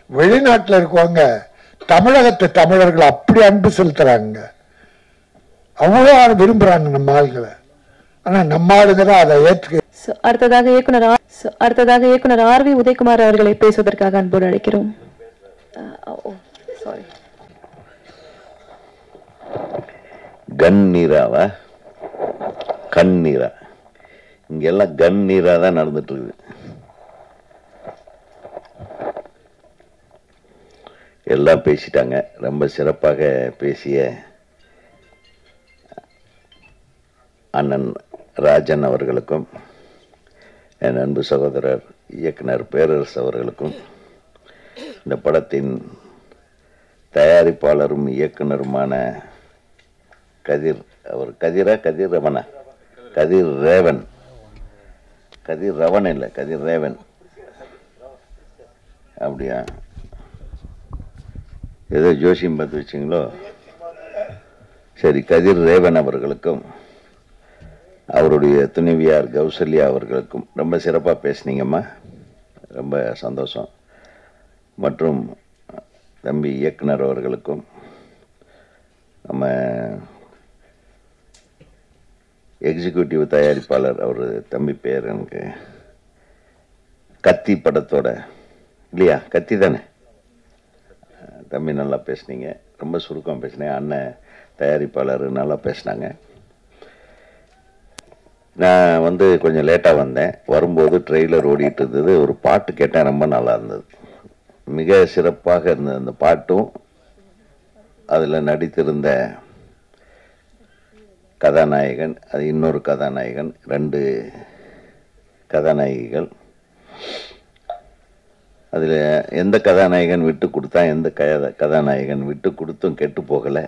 வெளிநாட்டில் இருக்கவங்க தமிழகத்து தமிழர்கள் அப்படி அன்பு செலுத்துறாங்க. அவ்வளோ விரும்புறாங்க நம்ம ஆளுங்களை. ஆனா நம்ம ஆளுங்க தான் அதை ஏற்று. அடுத்ததாக இயக்குனர் ஆர்.வி. உதயகுமார் அவர்களை பேசுவதற்காக அன்போடு அழைக்கிறோம். கண்ணீராவா கண்ணீரா? இங்கெல்லாம் கண்ணீரா தான் நடந்துட்டு இருக்குது. எல்லாம் பேசிட்டாங்க. ரொம்ப சிறப்பாக பேசிய அண்ணன் ராஜன் அவர்களுக்கும், என் அன்பு சகோதரர் இயக்குனர் பேரரசு அவர்களுக்கும், இந்த படத்தின் தயாரிப்பாளரும் இயக்குனருமான கதிரவன் இல்லை கதிர்ரேவன், அப்படியா? ஏதோ ஜோசியம் பார்த்து வச்சிங்களோ? சரி, கதிர்ரேவன் அவர்களுக்கும் அவருடைய துணைவியார் கௌசல்யா அவர்களுக்கும் ரொம்ப சிறப்பாக பேசுனீங்கம்மா, ரொம்ப சந்தோஷம். மற்றும் தம்பி இயக்குனர் அவர்களுக்கும், நம்ம எக்ஸிக்யூட்டிவ் தயாரிப்பாளர் அவர் தம்பி பேர் எனக்கு கத்தி படத்தோட இல்லையா, கத்தி தானே தம்பி, நல்லா பேசுனீங்க. ரொம்ப சுருக்கம் பேசினேன். அண்ணன் தயாரிப்பாளர் நல்லா பேசினாங்க. நான் வந்து கொஞ்சம் லேட்டாக வந்தேன். வரும்போது ட்ரெய்லர் ஓடிட்டு இருந்தது. ஒரு பாட்டு கேட்டேன், ரொம்ப நல்லா இருந்தது. மிக சிறப்பாக இருந்த அந்த பாட்டும் அதில் நடித்திருந்த கதாநாயகன், அது இன்னொரு கதாநாயகன், 2 கதாநாயகிகள். அதில் எந்த கதாநாயகன் விட்டு கொடுத்தா, எந்த கதாநாயகன் விட்டு கொடுத்தும் கெட்டு போகலை,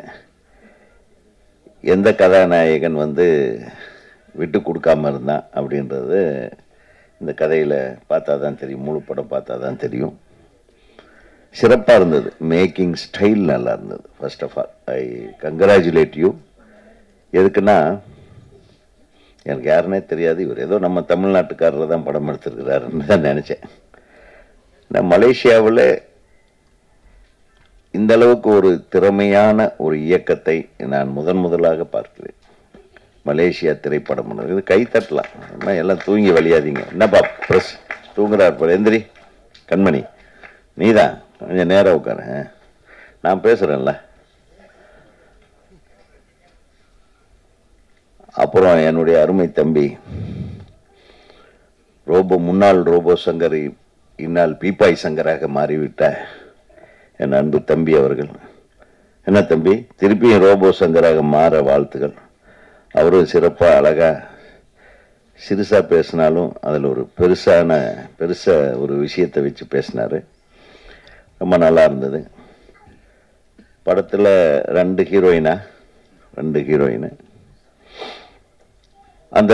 எந்த கதாநாயகன் வந்து விட்டு கொடுக்காம இருந்தான் அப்படின்றது இந்த கதையில் பார்த்தா தான் தெரியும். முழு படம் பார்த்தா தான் தெரியும். சிறப்பாக இருந்தது. மேக்கிங் ஸ்டைல் நல்லா இருந்தது. First of all I congratulate you. எதுக்குன்னா, எனக்கு யாருன்னே தெரியாது. இவர் ஏதோ நம்ம தமிழ்நாட்டுக்காரர் தான் படம் எடுத்திருக்கிறாருன்னு தான் நினச்சேன். நான் மலேசியாவில் இந்த அளவுக்கு ஒரு திறமையான ஒரு இயக்கத்தை நான் முதலாக பார்க்கிறேன். மலேசியா திரைப்படம் இது கை தட்டலாம். எல்லாம் தூங்கி வழியாதீங்க. என்னப்பா ப்ரெஸ் தூங்குறார் போல, எந்திரி கண்மணி, நீதான் கொஞ்சம் நேரம் உட்கார, நான் பேசுகிறேன்ல. அப்புறம் என்னுடைய அருமை தம்பி முன்னாள் ரோபோ சங்கர், இந்நாள் பீப்பாய் சங்கராக மாறிவிட்ட என் அன்பு தம்பி அவர்கள். என்ன தம்பி, திருப்பியும் ரோபோ சங்கராக மாற வாழ்த்துகள். அவரும் சிறப்பாக அழகாக சிறுசாக பேசினாலும் அதில் ஒரு பெருசாக ஒரு விஷயத்தை வச்சு பேசினார். ரொம்ப நல்லா இருந்தது. படத்தில் 2 ஹீரோயினு. அந்த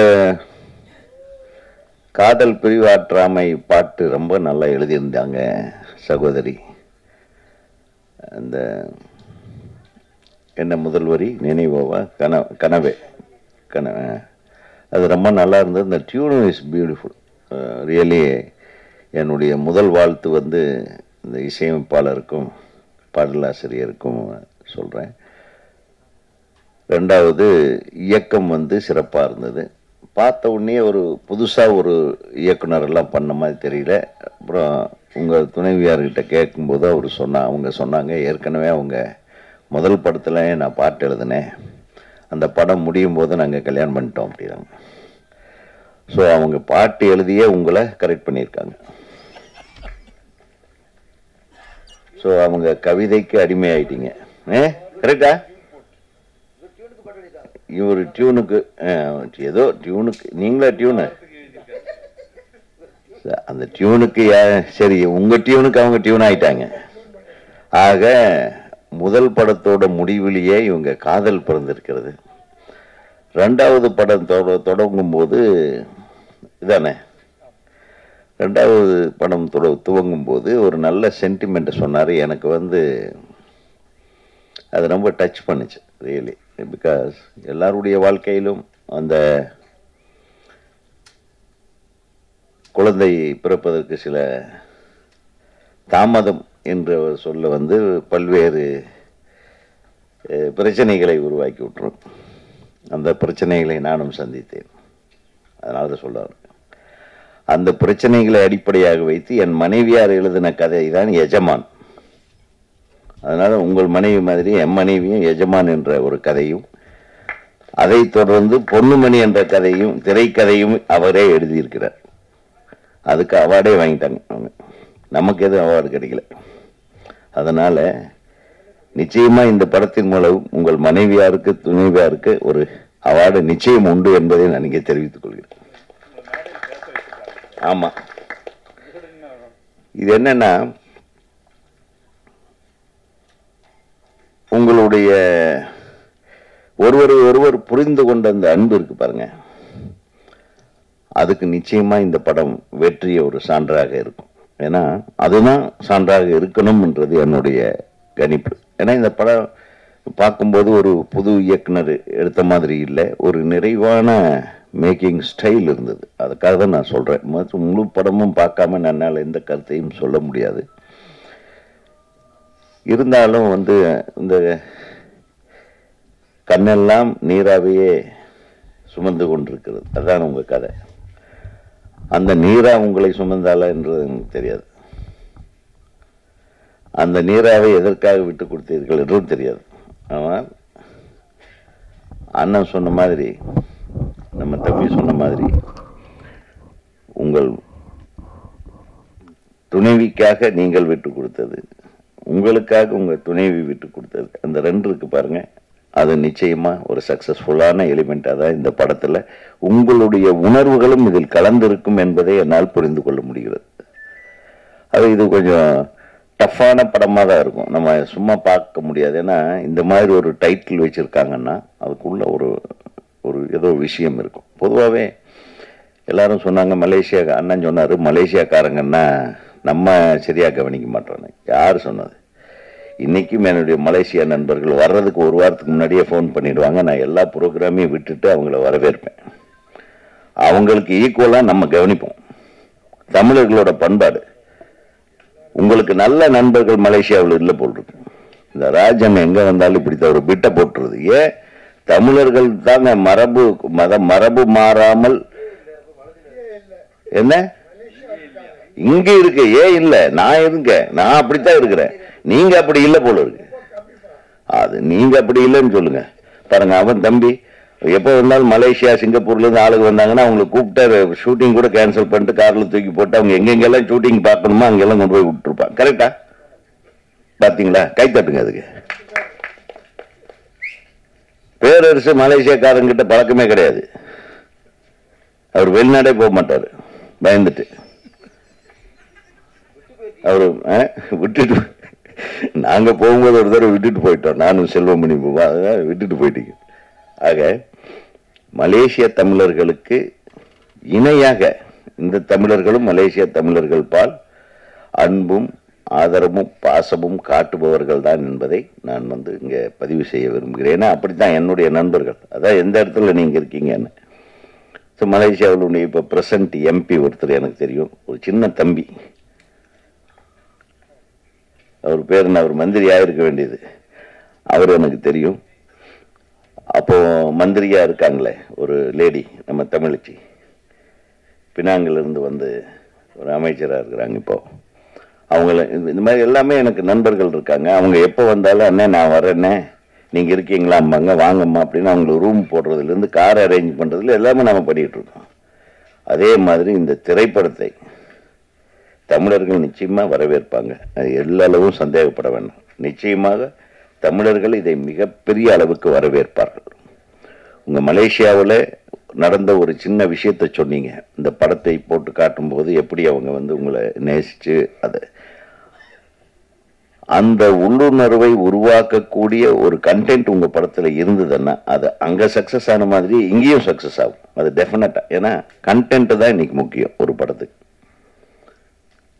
காதல் பிரிவாற்றாமை பாட்டு ரொம்ப நல்லா எழுதியிருந்தாங்க சகோதரி. அந்த என்ன முதல் வரி நினைவோவா, கனவே அது ரொம்ப நல்லா இருந்தது. இந்த டியூன் இஸ் பியூட்டிஃபுல். ரியலி என்னுடைய முதல் வாழ்த்து வந்து இந்த இசையமைப்பாளருக்கும் பாடலாசிரியருக்கும் சொல்கிறேன். 2வது இயக்கம் வந்து சிறப்பாக இருந்தது. பார்த்த உடனே ஒரு புதுசாக ஒரு இயக்குனரெல்லாம் பண்ண மாதிரி தெரியல. அப்புறம் உங்கள் துணைவியார்கிட்ட கேட்கும்போது அவங்க சொன்னாங்க, ஏற்கனவே அவங்க முதல் படத்தில் நான் பாட்டு எழுதினேன், அந்த படம் முடியும் போது நாங்கள் கல்யாணம் பண்ணிட்டோம் அப்படின்னாங்க. ஸோ அவங்க பாட்டு எழுதியே உங்களை கரெக்ட் பண்ணியிருக்காங்க. ஸோ அவங்க கவிதைக்கு அடிமை ஆயிட்டீங்க. கரெக்டா? இவர் டியூனுக்கு ஏதோ டியூனுக்கு நீங்களா டியூனு அந்த டியூனுக்கு சரி உங்க டியூனுக்கு அவங்க டியூன் ஆயிட்டாங்க. ஆக முதல் படத்தோட முடிவிலேயே இவங்க காதல் பிறந்திருக்கிறது. ரெண்டாவது படம் தொடங்கும் போது இதானே ரெண்டாவது படம் துவங்கும் போது ஒரு நல்ல சென்டிமெண்ட் சொன்னார். எனக்கு அது ரொம்ப டச் பண்ணுச்சு ரியலி. பிகாஸ் எல்லாருடைய வாழ்க்கையிலும் அந்த குழந்தை பிறப்பதற்கு சில தாமதம் என்ற சொல்ல பல்வேறு பிரச்சனைகளை உருவாக்கி விட்டுரும். அந்த பிரச்சனைகளை நானும் சந்தித்தேன். அதனால தான் சொல்ல அந்த பிரச்சனைகளை அடிப்படையாக வைத்து என் மனைவியார் எழுதின கதை தான் எஜமான். அதனால உங்கள் மனைவி மாதிரி என் மனைவியும் எஜமான் என்ற ஒரு கதையும், அதை தொடர்ந்து பொன்னுமணி என்ற கதையும் திரைக்கதையும் அவரே எழுதியிருக்கிறார். அதுக்கு அவார்டே வாங்கிட்டாங்க அவங்க. நமக்கு எதுவும் அவார்டு கிடைக்கல. அதனால நிச்சயமா இந்த படத்தின் மூலம் உங்கள் மனைவியாருக்கு துணைவியாருக்கு ஒரு அவார்டு நிச்சயம் உண்டு என்பதை நான் இங்கே தெரிவித்துக் கொள்கிறேன். ஆமா, இது என்னன்னா உங்களுடைய ஒருவர் புரிந்து கொண்ட அந்த அன்பு இருக்கு பாருங்க, அதுக்கு நிச்சயமா இந்த படம் வெற்றிய ஒரு சான்றாக இருக்கும். ஏன்னா அதுதான் சான்றாக இருக்கணும்ன்றது என்னுடைய கணிப்பு. ஏன்னா இந்த படம் பார்க்கும்போது ஒரு புது இயக்குனர் எடுத்த மாதிரி இல்லை, ஒரு நிறைவான மேக்கிங் ஸ்டைல் இருந்தது. அதுக்காக தான் நான் சொல்றேன். முழு படமும் பார்க்காம என்னால் எந்த கருத்தையும் சொல்ல முடியாது. இருந்தாலும் இந்த கண்ணெல்லாம் நீராவையே சுமந்து கொண்டிருக்கிறது. அதான் உங்க கதை. அந்த நீரா உங்களை சுமந்தாலா என்றது எனக்கு தெரியாது. அந்த நீராவை எதற்காக விட்டு கொடுத்தீர்கள் என்றும் தெரியாது. ஆனால் அண்ணன் சொன்ன மாதிரி, நம்ம தம்பி சொன்ன மாதிரி, உங்கள் துணைவிக்காக நீங்கள் விட்டு கொடுத்தது, உங்களுக்காக உங்க துணைவி விட்டு கொடுத்தது, அந்த ரெண்டு இருக்கு பாருங்க, அது நிச்சயமா ஒரு சக்சஸ்ஃபுல்லான எலிமெண்டா தான் இந்த படத்துல உங்களுடைய உணர்வுகளும் இதில் கலந்திருக்கும் என்பதை என்னால் புரிந்து கொள்ள முடிகிறது. அது இது கொஞ்சம் டஃப்பான படமா தான் இருக்கும், நம்ம சும்மா பார்க்க முடியாது. ஏன்னா இந்த மாதிரி ஒரு டைட்டில் வச்சிருக்காங்கன்னா அதுக்குள்ள ஒரு ஏதோ விஷயம் இருக்கும். பொதுவாகவே எல்லாரும் சொன்னாங்க, மலேசியா அண்ணன் சொன்னாரு மலேசியாக்காரங்கன்னா நம்ம சரியா கவனிக்க மாட்டோன்னு. யார் சொன்னது? இன்னைக்கும் என்னுடைய மலேசியா நண்பர்கள் வர்றதுக்கு ஒரு வாரத்துக்கு முன்னாடியே ஃபோன் பண்ணிடுவாங்க. நான் எல்லா ப்ரோக்ராமையும் விட்டுட்டு அவங்கள வரவேற்பேன். அவங்களுக்கு ஈக்குவலா நம்ம கவனிப்போம். தமிழர்களோட பண்பாடு. உங்களுக்கு நல்ல நண்பர்கள் மலேசியாவில் இல்லை போல் இருக்கு. இந்த ராஜன் எங்க வந்தாலும் இப்படித்தான் ஒரு பிட்டை போட்டுருது. ஏன் தமிழர்கள் தாங்க மரபு மாறாமல் என்ன இங்க இருக்கு, ஏன் இல்ல? நான் இருக்கேன், நான் அப்படித்தான் இருக்கிறேன். நீங்க அப்படி இல்லை போல இருக்கு. அது நீங்க அப்படி இல்லைன்னு சொல்லுங்க பாருங்க. அவன் தம்பி எப்போ வந்தாலும் மலேசியா சிங்கப்பூர்ல இருந்து ஆளுங்க வந்தாங்கன்னா அவங்களை கூப்பிட்டு ஷூட்டிங் கூட கேன்சல் பண்ணிட்டு கார்ல தூக்கி போட்டு அவங்க எங்கெங்கெல்லாம் ஷூட்டிங் பார்க்கணுமோ அங்கெல்லாம் கொண்டு போய் விட்டுருப்பான். கரெக்டா? பாத்தீங்களா? கை தட்டுங்க. அதுக்கு பேரரசு மலேசியாக்காரங்கிட்ட பழக்கமே கிடையாது. அவர் வெளிநாடே போக மாட்டாரு பயந்துட்டு. அவரு விட்டுட்டு, நாங்க போகும்போது ஒரு தடவை விட்டுட்டு போயிட்டோம், நானும் செல்வமணி விட்டுட்டு போயிட்டீங்க. ஆக மலேசிய தமிழர்களுக்கு இணையாக இந்த தமிழர்களும் மலேசிய தமிழர்கள் பால் அன்பும் ஆதரவும் பாசமும் காட்டுபவர்கள் தான் என்பதை நான் இங்க பதிவு செய்ய விரும்புகிறேன். ஏன்னா அப்படித்தான் என்னுடைய நண்பர்கள். அதான் எந்த இடத்துல நீங்க இருக்கீங்கன்னு. மலேசியாவில் இப்ப பிரசன்ட் எம்பி ஒருத்தர் எனக்கு தெரியும், ஒரு சின்ன தம்பி. அவர் பேர் அவர் மந்திரியா இருக்க வேண்டியது, அவர் எனக்கு தெரியும். அப்போ மந்திரியா இருக்காங்களே ஒரு லேடி, நம்ம தமிழச்சி, பினாங்கில இருந்து ஒரு அமைச்சராக இருக்கிறாங்க. இப்போ அவங்கள இந்த மாதிரி எல்லாமே எனக்கு நண்பர்கள் இருக்காங்க. அவங்க எப்போ வந்தாலும் அண்ணே நான் வரேன்னே, நீங்க இருக்கீங்களாம்பாங்க, வாங்கம்மா அப்படின்னு அவங்களுக்கு ரூம் போடுறதுல இருந்து கார் அரேஞ்ச் பண்றதுல எல்லாமே நம்ம பண்ணிட்டு இருக்கோம். அதே மாதிரி இந்த திரைப்படத்தை தமிழர்கள் நிச்சயமா வரவேற்பாங்க. அது எல்லா அளவும் சந்தேகப்பட வேண்டாம். நிச்சயமாக தமிழர்கள் இதை மிகப்பெரிய அளவுக்கு வரவேற்பார்கள். உங்க மலேசியாவில் நடந்த ஒரு சின்ன விஷயத்தை சொன்னீங்க. இந்த படத்தை போட்டு காட்டும்போது எப்படி அவங்க உங்களை நேசிச்சு அந்த உள்ளுணர்வை உருவாக்கக்கூடிய ஒரு கண்டென்ட் உங்க படத்துல இருந்ததுன்னா அது அங்க சக்சஸ் ஆன மாதிரி இங்கேயும் சக்சஸ் ஆகும். அது டெஃபினட்டா. ஏன்னா கண்டென்ட் தான் இன்னைக்கு முக்கியம் ஒரு படத்துக்கு.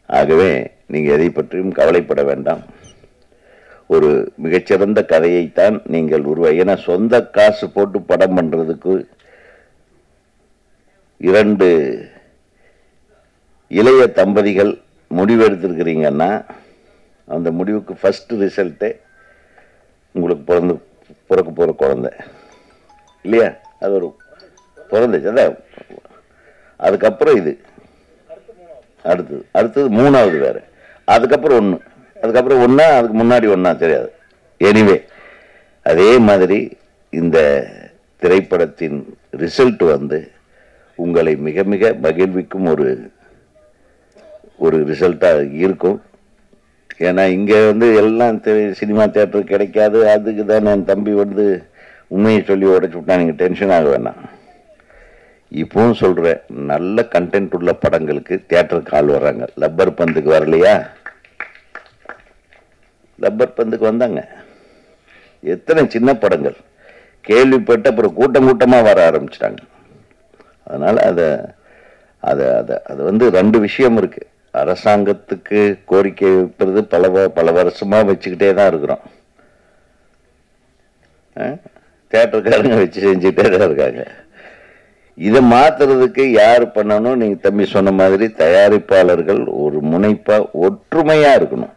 ஆகவே நீங்க எதை பற்றியும் கவலைப்பட வேண்டாம். ஒரு மிகச்சிறந்த கதையைத்தான் நீங்கள் ஏன்னா சொந்த காசு போட்டு படம் பண்றதுக்கு 2 இளைய தம்பதிகள் முடிவெடுத்திருக்கிறீங்கன்னா அந்த முடிவுக்கு ஃபர்ஸ்ட் ரிசல்ட்டே உங்களுக்கு பிறக்க போற குழந்தை இல்லையா? அது ஒரு பிறந்துச்சு. அதான் அதுக்கப்புறம் இது அடுத்தது 3வது வேற, அதுக்கப்புறம் 1, அதுக்கப்புறம் 1, அதுக்கு முன்னாடி 1 தெரியாது. எனிவே அதே மாதிரி இந்த திரைப்படத்தின் ரிசல்ட் உங்களை மிக மிக மகிழ்விக்கும் ஒரு ரிசல்ட்டா இருக்கும். ஏன்னா இங்க எல்லாம் சினிமா தியேட்டர் கிடைக்காது. அதுக்கு தான் என் தம்பி உண்மையை சொல்லி உடைச்சு விட்டா. நீங்க டென்ஷன் ஆக வேண்டாம். இப்பவும் சொல்றேன், நல்ல கண்டென்ட் உள்ள படங்களுக்கு தியேட்டருக்கு ஆள் வர்றாங்க. லப்பர் பந்துக்கு வரலையா? லப்பர் பந்துக்கு வந்தாங்க. எத்தனை சின்ன படங்கள் கேள்விப்பட்டு அப்புறம் கூட்டமா வர ஆரம்பிச்சிட்டாங்க. அதனால அது 2 விஷயம் இருக்கு. அரசாங்கத்துக்கு கோரிக்கை வைப்பது பல வருஷமா வச்சுக்கிட்டே தான் இருக்கிறோம். தியேட்டருக்காரங்க வச்சு செஞ்சுட்டே தான் இருக்காங்க. இதை மாத்துறதுக்கு யாரு பண்ணணும்? நீங்க தம்பி சொன்ன மாதிரி தயாரிப்பாளர்கள் ஒரு முனைப்பா ஒற்றுமையா இருக்கணும்.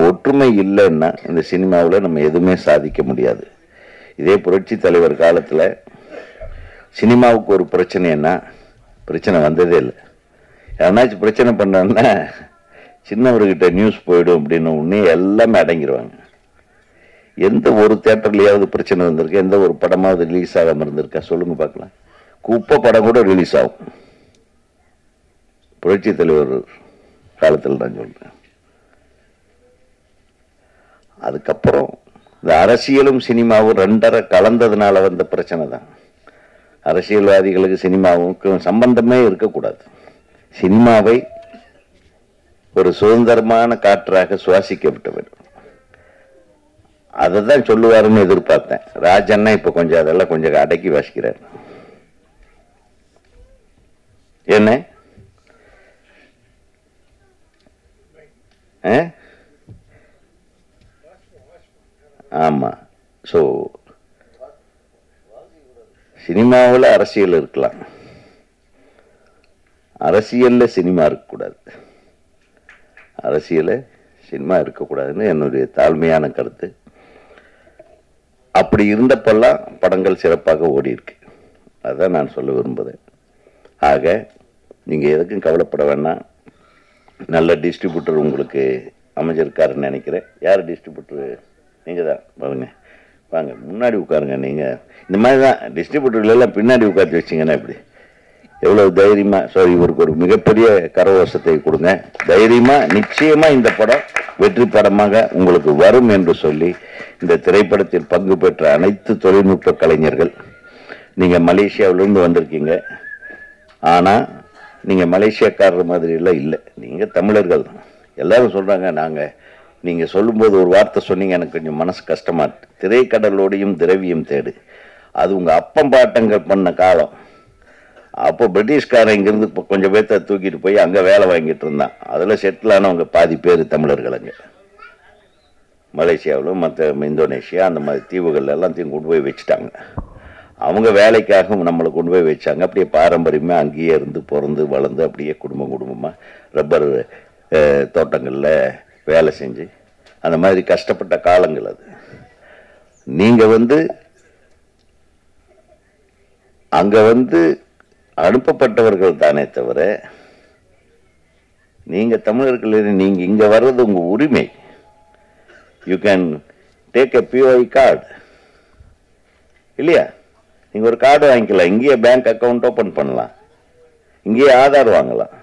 ஒற்றுமை இல்லைன்னா இந்த சினிமாவில் நம்ம எதுவுமே சாதிக்க முடியாது. இதே புரட்சி தலைவர் காலத்துல சினிமாவுக்கு ஒரு பிரச்சனை வந்ததே இல்லை. யாருனாச்சும் பிரச்சனை பண்ணா சின்னவர்கிட்ட நியூஸ் போயிடும் அப்படின்னு உடனே எல்லாமே அடங்கிடுவாங்க. எந்த ஒரு தியேட்டர்லயாவது பிரச்சனை வந்திருக்கு? எந்த ஒரு படமாவது ரிலீஸ் ஆகாம இருந்திருக்கா? சொல்லுங்க பார்க்கலாம். குப்பை படம் கூட ரிலீஸ் ஆகும். புரட்சி தலைவர் காலத்தில் தான் சொல்றேன். அதுக்கப்புறம் இந்த அரசியலும் சினிமாவும் 2 கலந்ததுனால வந்த பிரச்சனை தான். அரசியல்வாதிகளுக்கு சினிமாவுக்கும் சம்பந்தமே இருக்கக்கூடாது. சினிமாவை ஒரு சுதந்திரமான காற்றாக சுவாசிக்க விட்டு வேண்டும். அதை தான் சொல்லுவாருன்னு எதிர்பார்த்தேன். ராஜண்ணா இப்ப கொஞ்சம் அதெல்லாம் கொஞ்சம் அடக்கி வாசிக்கிறார். என்ன ஆமா. ஸோ சினிமாவில் அரசியல் இருக்கலாம், அரசியல்ல சினிமா இருக்கக்கூடாது. அரசியல சினிமா இருக்கக்கூடாதுன்னு என்னுடைய தாழ்மையான கருத்து. அப்படி இருந்தப்பெல்லாம் படங்கள் சிறப்பாக ஓடி இருக்கு. அதான் நான் சொல்ல விரும்புகிறேன். ஆக நீங்க எதுக்கும் கவலைப்பட வேண்டாம். நல்ல டிஸ்ட்ரிபியூட்டர் உங்களுக்கு அமைஞ்சிருக்காருன்னு நினைக்கிறேன். யார் டிஸ்ட்ரிபியூட்டர்? நீங்க தான். பாருங்க, வாங்க முன்னாடி உட்காருங்க. நீங்க இந்த மாதிரி தான் டிஸ்ட்ரிபியூட்டர்ல எல்லாம் பின்னாடி உட்காந்து வச்சிங்கன்னா இப்படி எவ்வளவு தைரியமா. இவருக்கு ஒரு மிகப்பெரிய கரகோஷத்தை கொடுங்க. தைரியமா நிச்சயமா இந்த படம் வெற்றி படமாக உங்களுக்கு வரும் என்று சொல்லி இந்த திரைப்படத்தில் பங்கு பெற்ற அனைத்து தொழில்நுட்ப கலைஞர்கள், நீங்க மலேசியாவிலிருந்து வந்திருக்கீங்க. ஆனா நீங்க மலேசியாக்காரர் மாதிரி எல்லாம் இல்லை, நீங்க தமிழர்கள் தான். எல்லாரும் சொல்றாங்க, நீங்க சொல்லும்போது ஒரு வார்த்தை சொன்னீங்க, எனக்கு கொஞ்சம் மனசு கஷ்டமா இருக்கு. திரைக்கடலோடையும் திரவியம் தேடு. அது உங்க அப்பம் பாட்டங்கள் பண்ண காலம். அப்போ பிரிட்டிஷ்காரன் இங்கிருந்து கொஞ்சம் பேர்த்த தூக்கிட்டு போய் அங்க வேலை வாங்கிட்டு இருந்தான். அதுல செட்டில் ஆனவங்க பாதி பேர் தமிழர்கள். அங்க மலேசியாவிலும் மற்ற இந்தோனேஷியா அந்த மாதிரி தீவுகள் எல்லாத்தையும் கொண்டு போய் வச்சுட்டாங்க. அவங்க வேலைக்காக நம்மளை கொண்டு போய் வச்சாங்க. அப்படியே பாரம்பரியமா அங்கேயே இருந்து பிறந்து வளர்ந்து அப்படியே குடும்பமா ரப்பர் தோட்டங்கள்ல வேலை செஞ்சு அந்த மாதிரி கஷ்டப்பட்ட காலங்கள் அது. நீங்க அங்க அனுப்பப்பட்டவர்கள் தானே தவிர நீங்க தமிழர்கள். நீங்க இங்க வர்றது உங்க உரிமை. You can take a POI card இல்லையா? நீங்க ஒரு கார்டு வாங்கிக்கலாம். இங்கேயே பேங்க் அக்கவுண்ட் ஓபன் பண்ணலாம், இங்கேயே ஆதார் வாங்கலாம்.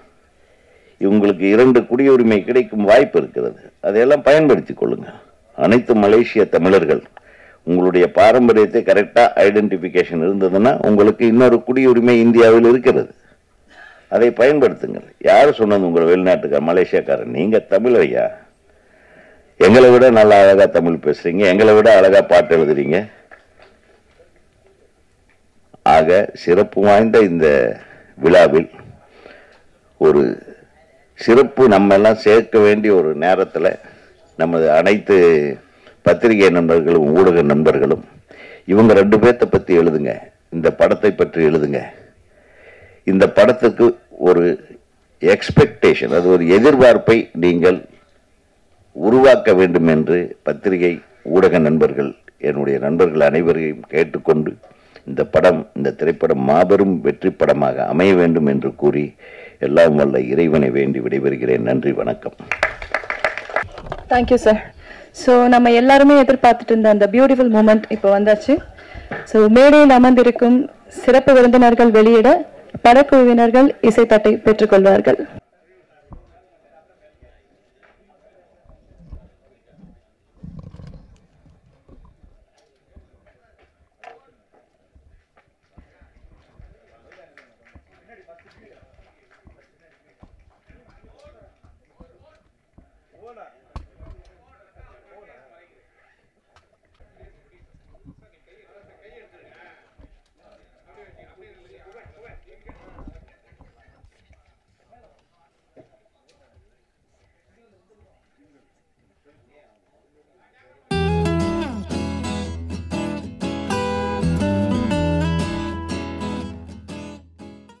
இவங்களுக்கு 2 குடியுரிமை கிடைக்கும் வாய்ப்பு இருக்கிறது. அதையெல்லாம் பயன்படுத்திக் கொள்ளுங்க. அனைத்து மலேசிய தமிழர்கள் உங்களுடைய பாரம்பரியத்தை கரெக்டாக ஐடென்டிஃபிகேஷன் இருந்ததுன்னா உங்களுக்கு இன்னொரு குடியுரிமை இந்தியாவில் இருக்கிறது. அதை பயன்படுத்துங்கள். யார் சொன்னது உங்களை வெளிநாட்டுக்கார மலேசியாக்காரன்? நீங்கள் தமிழ் ஐயா, எங்களை விட நல்லா அழகாக தமிழ் பேசுகிறீங்க, எங்களை விட அழகாக பாட்டு எழுதுறீங்க. ஆக சிறப்பு வாய்ந்த இந்த விழாவில் ஒரு சிறப்பு நம்ம எல்லாம் சேர்க்க வேண்டிய ஒரு நேரத்தில் நமது அனைத்து பத்திரிகை நண்பர்களும் ஊடக நண்பர்களும் இவங்க 2 பேர்த்தை பற்றி எழுதுங்க, இந்த படத்தை பற்றி எழுதுங்க. இந்த படத்துக்கு ஒரு எக்ஸ்பெக்டேஷன், அது ஒரு எதிர்பார்ப்பை நீங்கள் உருவாக்க வேண்டும் என்று பத்திரிகை ஊடக நண்பர்கள், என்னுடைய நண்பர்கள் அனைவரையும் கேட்டுக்கொண்டு இந்த திரைப்படம் மாபெரும் வெற்றி படமாக அமைய வேண்டும் என்று கூறி எல்லாம் வல்ல இறைவனை வேண்டி விடைபெறுகிறேன். நன்றி, வணக்கம். Thank you sir. ஸோ நம்ம எல்லாருமே எதிர்பார்த்துட்டு இருந்த அந்த பியூட்டிஃபுல் மூமெண்ட் இப்போ வந்தாச்சு. ஸோ மேடையில் அமர்ந்திருக்கும் சிறப்பு விருந்தினர்கள் வெளியிட படக்குழுவினர்கள் இசைத்தட்டை பெற்றுக்கொள்வார்கள்.